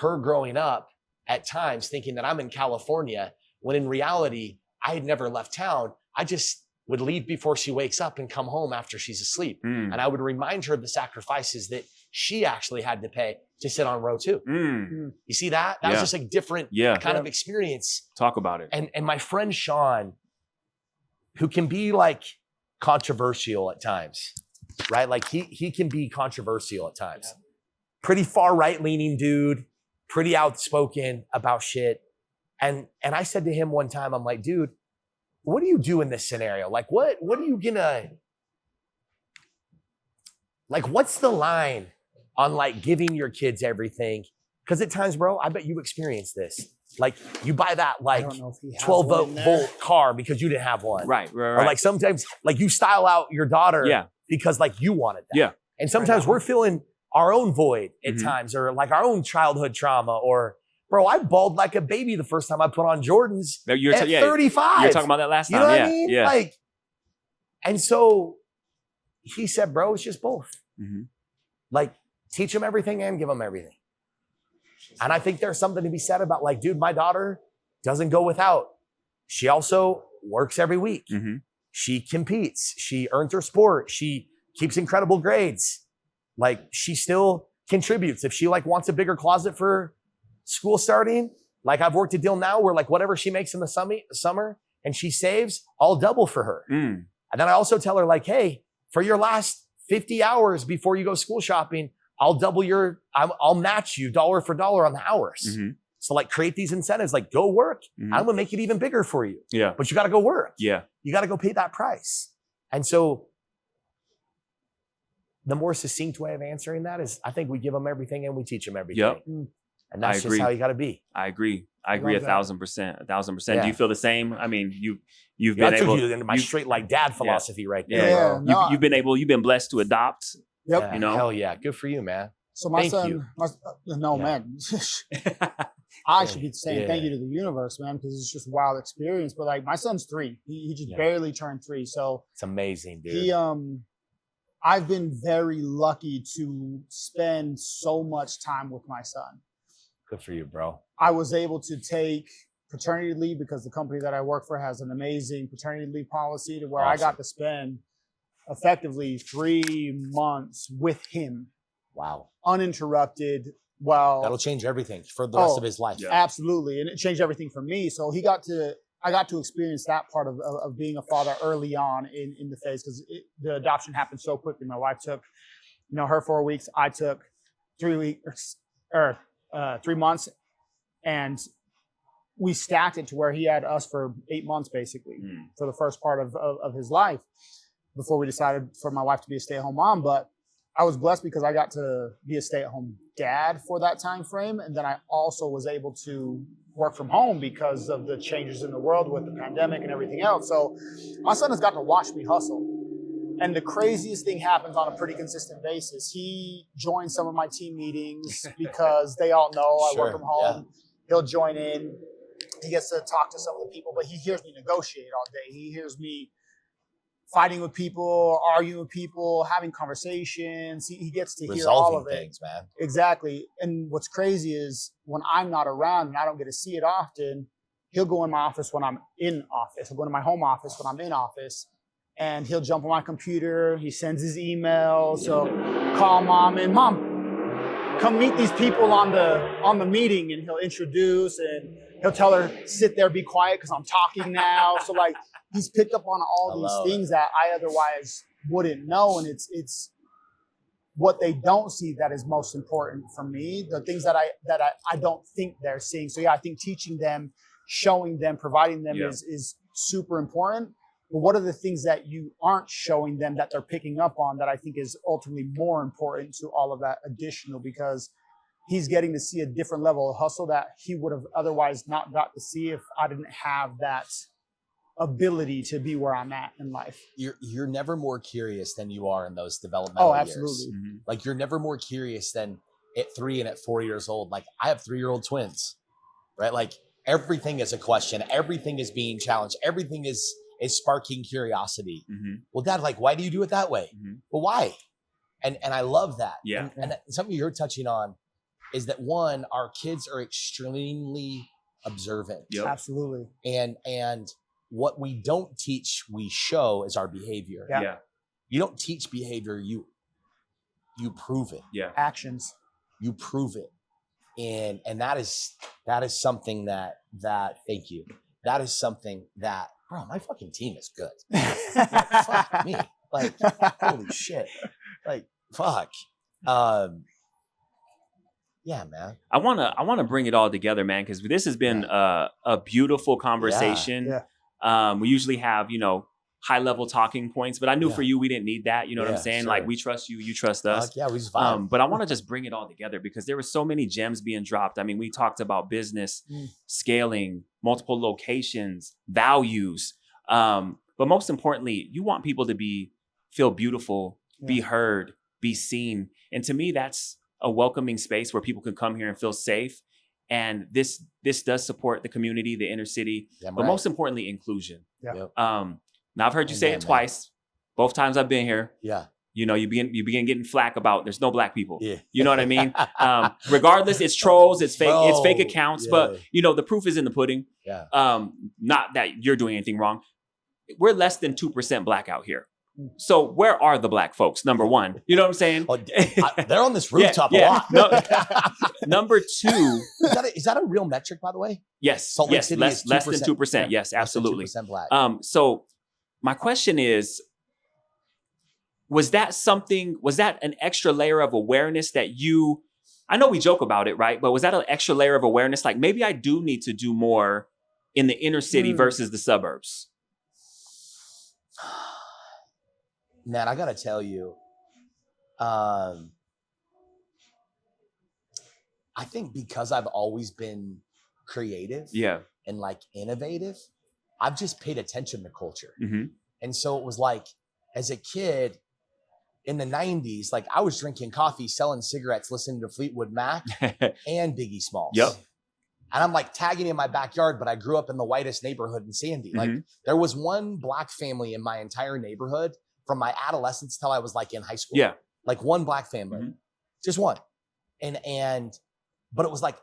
her growing up at times thinking that I'm in California, when in reality, I had never left town. I just would leave before she wakes up and come home after she's asleep. And I would remind her of the sacrifices that she actually had to pay to sit on row 2. You see that? That was just like different kind of experience. Talk about it. And my friend Sean, who can be like controversial at times, right? Like he can be controversial at times. Pretty far right leaning dude, pretty outspoken about shit. And I said to him one time, I'm like, dude, what do you do in this scenario? Like, what are you gonna, like, what's the line on like giving your kids everything? Because at times, bro, I bet you experienced this. Like you buy that like 12 volt car because you didn't have one. Right. Or like sometimes like you style out your daughter because like you wanted that. Yeah. And sometimes we're feeling our own void at times, or like our own childhood trauma, or bro, I bawled like a baby the first time I put on Jordans at 35. You were talking about that last time. You know what I mean? Yeah. Like, and so he said, bro, it's just both. Like teach them everything and give them everything. And I think there's something to be said about like, dude, my daughter doesn't go without. She also works every week. She competes. She earns her sport. She keeps incredible grades. Like she still contributes. If she like wants a bigger closet for school starting, like I've worked a deal now where like whatever she makes in the summer and she saves, I'll double for her. And then I also tell her like, hey, for your last 50 hours before you go school shopping, I'll double I'll match you dollar for dollar on the hours. So like create these incentives, like go work. I'm gonna make it even bigger for you. Yeah. But you gotta go work. Yeah. You gotta go pay that price. And so the more succinct way of answering that is I think we give them everything and we teach them everything. Yep. And that's just how you gotta be. I agree 1,000%. 1,000%. Do you feel the same? I mean, you've been I able took you into my straight like dad philosophy right there. Yeah. No, You've been blessed to adopt. Yep. Yeah, You know? hell yeah. Good for you, man. So my Thank son, you. man, I should be saying thank you to the universe, man, because it's just a wild experience. But like my son's 3, he just barely turned 3, so It's amazing, dude. he I've been very lucky to spend so much time with my son. Good for you, bro. I was able to take paternity leave because the company that I work for has an amazing paternity leave policy to where I got to spend effectively 3 months with him. Wow. Uninterrupted. Well, that'll change everything for the rest of his life. Yeah. Absolutely. And it changed everything for me. So I got to experience that part of being a father early on in the phase, because the adoption happened so quickly. My wife took, her 4 weeks. I took 3 weeks or 3 months, and we stacked it to where he had us for 8 months, basically, for the first part of his life before we decided for my wife to be a stay-at-home mom. But I was blessed because I got to be a stay-at-home dad for that time frame. And then I also was able to work from home because of the changes in the world with the pandemic and everything else. So my son has got to watch me hustle. And the craziest thing happens on a pretty consistent basis. He joins some of my team meetings because they all know I work from home. Yeah. He'll join in. He gets to talk to some of the people, but he hears me negotiate all day. He hears me fighting with people, arguing with people, having conversations. He gets to hear all of it. Things, man. Exactly. And what's crazy is when I'm not around and I don't get to see it often, he'll go in my office when I'm in office. He'll go to my home office when I'm in office, and he'll jump on my computer. He sends his email. So call mom and mom, come meet these people on the meeting, and he'll introduce, and he'll tell her, sit there, be quiet, because I'm talking now. So like, he's picked up on all these things that I otherwise wouldn't know. And it's what they don't see that is most important for me. The things that I don't think they're seeing. So yeah, I think teaching them, showing them, providing them is super important. But what are the things that you aren't showing them that they're picking up on that I think is ultimately more important to all of that additional, because he's getting to see a different level of hustle that he would have otherwise not got to see if I didn't have that ability to be where I'm at in life. You're never more curious than you are in those developmental years. Absolutely. Mm-hmm. Like, you're never more curious than at 3 and at 4 years old. Like, I have 3-year-old twins, right? Like, everything is a question. Everything is being challenged. Everything is sparking curiosity. Mm-hmm. Well, Dad, like, why do you do it that way? Mm-hmm. Well, why? And I love that. Yeah. And something you're touching on is that, one, our kids are extremely observant. Yep. Absolutely. And what we don't teach, we show is our behavior. Yeah. You don't teach behavior, you prove it. Yeah. Actions. You prove it. And that is something that thank you. That is something that, bro, my fucking team is good. Fuck me. Like, holy shit. Like, fuck. Yeah, man. I wanna bring it all together, man, because this has been a beautiful conversation. Yeah. We usually have, high level talking points, but I knew for you, we didn't need that. You know what I'm saying? Sure. Like, we trust you, you trust us. Yeah, we just vibe. But I want to just bring it all together because there were so many gems being dropped. I mean, we talked about business, scaling, multiple locations, values. But most importantly, you want people to feel beautiful, be heard, be seen. And to me, that's a welcoming space where people can come here and feel safe. And this does support the community, the inner city, but most importantly, inclusion. Yeah. Now I've heard you say it twice. Both times I've been here. Yeah. You begin getting flack about there's no black people. Yeah. You know what I mean? Regardless, it's trolls, it's fake, it's fake accounts, but the proof is in the pudding. Yeah. Not that you're doing anything wrong. We're less than 2% black out here. So where are the black folks? Number one, you know what I'm saying? Oh, they're on this rooftop a lot. No, number two. Is that a real metric, by the way? Yes. Salt Lake City less than 2%. Yeah. Yes, absolutely. Less than 2% black. So my question is, was that an extra layer of awareness that I know we joke about it, right? But was that an extra layer of awareness? Like, maybe I do need to do more in the inner city versus the suburbs. Man, I gotta tell you, I think because I've always been creative and like innovative, I've just paid attention to culture. Mm-hmm. And so it was like, as a kid in the 90s, like, I was drinking coffee, selling cigarettes, listening to Fleetwood Mac and Biggie Smalls. Yep. And I'm like tagging in my backyard, but I grew up in the whitest neighborhood in Sandy. Mm-hmm. Like, there was one black family in my entire neighborhood from my adolescence till I was like in high school. Yeah. Like, one black family, just one. But it was like,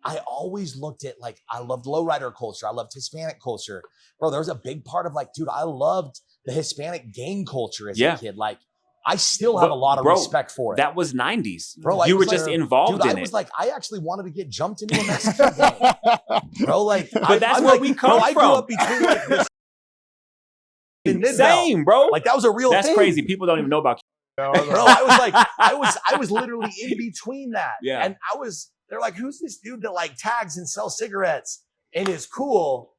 I always looked at like, I loved lowrider culture. I loved Hispanic culture. Bro, there was a big part of like, dude, I loved the Hispanic gang culture as a kid. Like, I still have a lot of respect for it. That was 90s. Bro, you were just involved in it. I was like, I actually wanted to get jumped into a Mexican gang. Bro, like, but that's where we come from. I grew up between like this. Same, bro. Like that was a real thing. That's crazy. People don't even know about. Bro, I was like, I was literally in between that. Yeah. And they're like, who's this dude that like tags and sells cigarettes and is cool,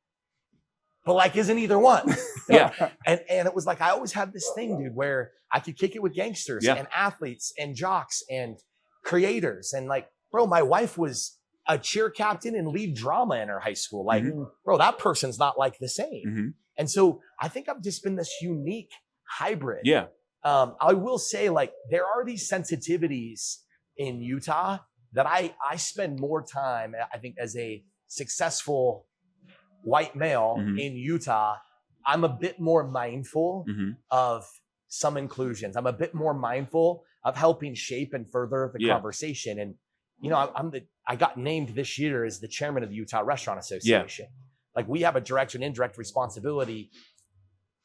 but like isn't either one? Yeah. And it was like, I always had this thing, dude, where I could kick it with gangsters and athletes and jocks and creators. And like, bro, my wife was a cheer captain and lead drama in her high school. Like, bro, that person's not like the same. And so I think I've just been this unique hybrid. Yeah. I will say, like, there are these sensitivities in Utah that I spend more time, I think, as a successful white male in Utah. I'm a bit more mindful of some inclusions. I'm a bit more mindful of helping shape and further the conversation. And, you know, I got named this year as the chairman of the Utah Restaurant Association. Like, we have a direct and indirect responsibility,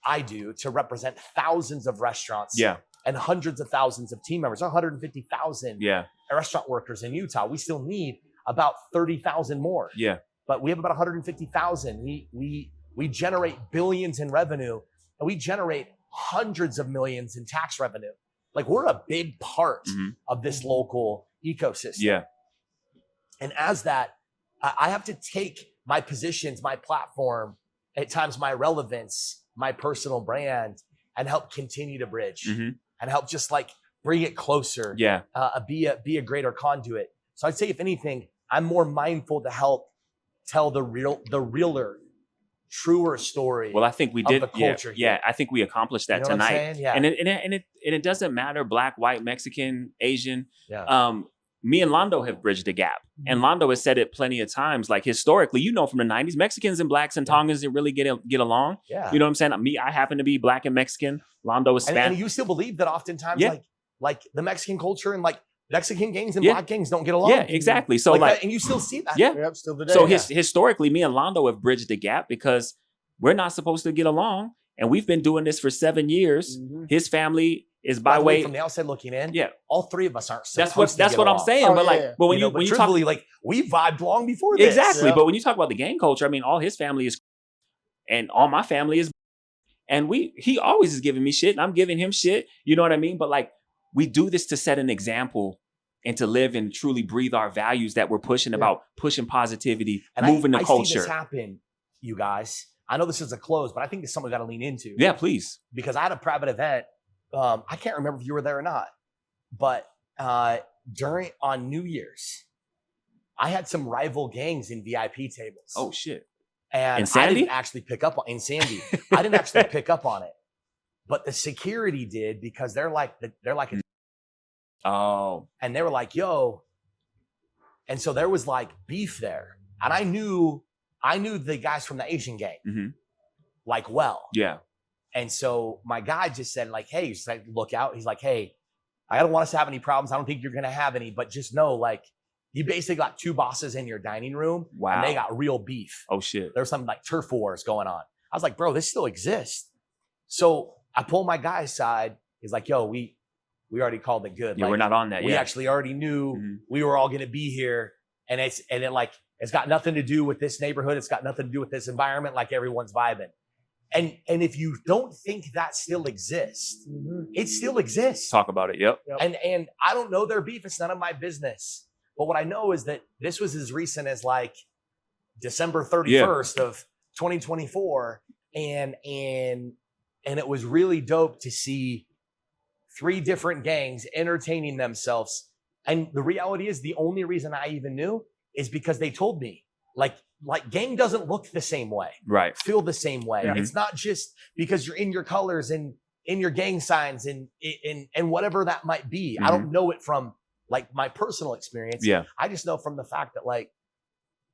I do, to represent thousands of restaurants and hundreds of thousands of team members, 150,000 restaurant workers in Utah. We still need about 30,000 more. Yeah. But we have about 150,000. We generate billions in revenue, and we generate hundreds of millions in tax revenue. Like, we're a big part of this local ecosystem. Yeah. And as that, I have to take my positions, my platform, at times my relevance, my personal brand, and help continue to bridge and help just like bring it closer. Yeah. Be a greater conduit. So I'd say, if anything, I'm more mindful to help tell the realer, truer story. Well, I think we did. The culture yeah, I think we accomplished that tonight. Yeah. And it doesn't matter, black, white, Mexican, Asian. Yeah. Me and Londo have bridged the gap. And Londo has said it plenty of times. Like, historically, you know, from the 90s, Mexicans and blacks and Tongans didn't really get along. Yeah. You know what I'm saying? I happen to be black and Mexican. Londo is Spanish. And you still believe that oftentimes, like the Mexican culture and like Mexican gangs and black gangs don't get along. Yeah, exactly. So like and you still see that. Yeah. Yep, still today. So historically, me and Londo have bridged the gap because we're not supposed to get along. And we've been doing this for 7 years. His family is by way from the outside looking in. Yeah. All three of us aren't that's what I'm saying. Oh, but like, but when you talk, like, we vibed long before this. Exactly. Yeah. But when you talk about the gang culture, I mean, all his family is, and all my family is, and he always is giving me shit and I'm giving him shit. You know what I mean? But like, we do this to set an example and to live and truly breathe our values that we're pushing about pushing positivity, and moving the culture. I see this happen, you guys. I know this is a close, but I think it's something we got to lean into. Yeah, please. Because I had a private event. I can't remember if you were there or not, but on New Year's, I had some rival gangs in VIP tables. Oh shit! And in Sandy? I didn't actually pick up on in Sandy. I didn't actually pick up on it, but the security did, because they're like and they were like, yo, and so there was like beef there, and I knew the guys from the Asian gang like well. Yeah. And so my guy just said, like, hey, he's like, look out. He's like, hey, I don't want us to have any problems. I don't think you're going to have any, but just know, like, you basically got two bosses in your dining room. Wow. And they got real beef. Oh, shit. There's some like turf wars going on. I was like, bro, this still exists. So I pulled my guy aside. He's like, yo, we already called it good. Yeah, like, we're not on that yet. We actually already knew we were all going to be here. And it's got nothing to do with this neighborhood. It's got nothing to do with this environment. Like, everyone's vibing. And if you don't think that still exists, it still exists. Talk about it. Yep. And I don't know their beef. It's none of my business. But what I know is that this was as recent as like December 31st of 2024. And it was really dope to see 3 different gangs entertaining themselves. And the reality is, the only reason I even knew is because they told me, like gang doesn't look the same way, right? Feel the same way. It's not just because you're in your colors and in your gang signs and whatever that might be. I don't know it from like my personal experience. Yeah. I just know from the fact that like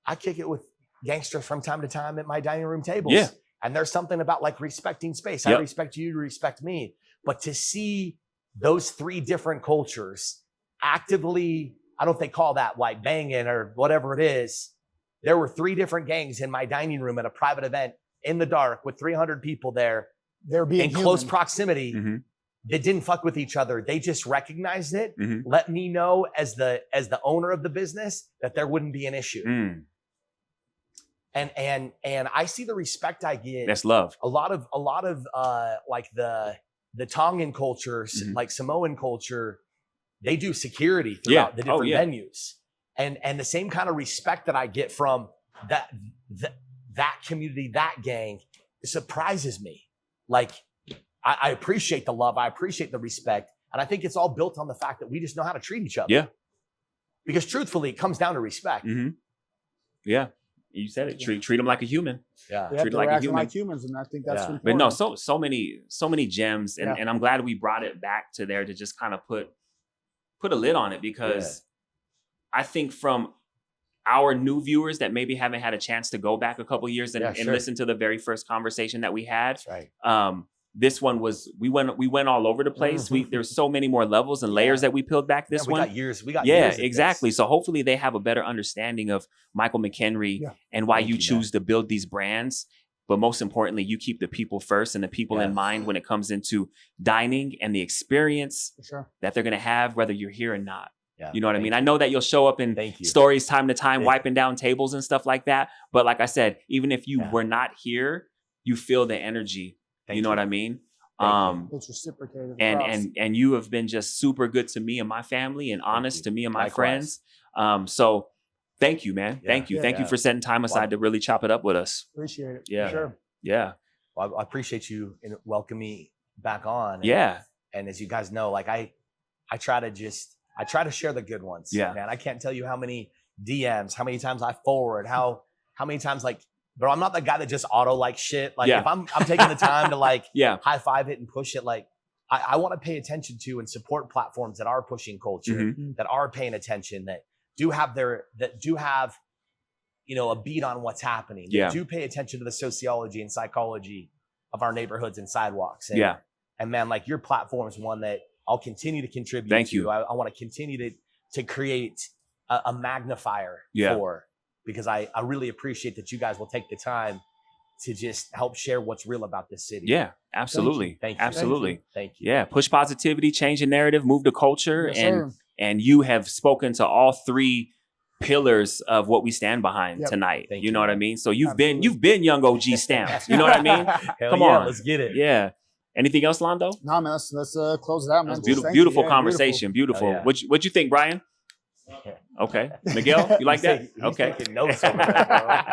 I kick it with gangsters from time to time at my dining room tables. Yeah. And there's something about like respecting space. I respect you, you respect me. But to see those 3 different cultures actively I don't know if they call that like banging or whatever it is. There were 3 different gangs in my dining room at a private event in the dark with 300 people there. They're being in close proximity that didn't fuck with each other. They just recognized it, let me know as the owner of the business that there wouldn't be an issue. And I see the respect I get. That's love. A lot of like the Tongan cultures, like Samoan culture, they do security throughout the different venues. And the same kind of respect that I get from that community, that gang, surprises me. Like, I appreciate the love. I appreciate the respect. And I think it's all built on the fact that we just know how to treat each other. Yeah. Because truthfully, it comes down to respect. Yeah. You said it. Treat them like a human. Yeah. Treat them like a human. Like humans. And I think that's important. But no, so many gems. And I'm glad we brought it back to there to just kind of put a lid on it, because I think from our new viewers that maybe haven't had a chance to go back a couple years and listen to the very first conversation that we had. That's right. This one was, we went all over the place. There's so many more levels and layers that we peeled back this one. We got years. Exactly. So hopefully they have a better understanding of Michael McHenry and why you choose to build these brands. But most importantly, you keep the people first and the people in mind when it comes into dining and the experience that they're going to have, whether you're here or not. Yeah, you know what I mean? I know that you'll show up in stories time to time, wiping down tables and stuff like that. But like I said, even if you were not here, you feel the energy. You know what I mean? It's reciprocated. And you have been just super good to me and my family and honest to me and my friends. So thank you, man. Thank you. Thank you for setting time aside to really chop it up with us. Appreciate it. Yeah. For sure. Yeah. Well, I appreciate you welcoming me back on. And as you guys know, like I try to share the good ones. Yeah. Man, I can't tell you how many DMs, how many times I forward, how many times like, bro, I'm not the guy that just auto like shit. Like if I'm taking the time to like high five it and push it, like I want to pay attention to and support platforms that are pushing culture, that are paying attention, that do have you know, a beat on what's happening. That do pay attention to the sociology and psychology of our neighborhoods and sidewalks. And man, like your platform is one that I'll continue to contribute Thank you. I want to continue to create a magnifier for, because I really appreciate that you guys will take the time to just help share what's real about this city. Yeah, absolutely. Thank you. Absolutely. Thank you. Yeah, push positivity, change the narrative, move the culture. And you have spoken to all 3 pillars of what we stand behind tonight. You know what I mean? So you've been young OG stamped. You know what I mean? Come on. Let's get it. Yeah. Anything else, Londo? No, man, let's close it out, man. Beautiful conversation. Beautiful. What'd you think, Brian? Okay. Miguel, you like that? He's taking notes over there, bro.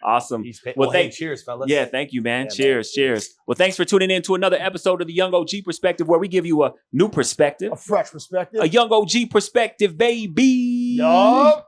Awesome. Well, cheers, fellas. Yeah, thank you, man. Cheers. Well, thanks for tuning in to another episode of the Young OG Perspective, where we give you a new perspective. A fresh perspective. A Young OG perspective, baby. Yup.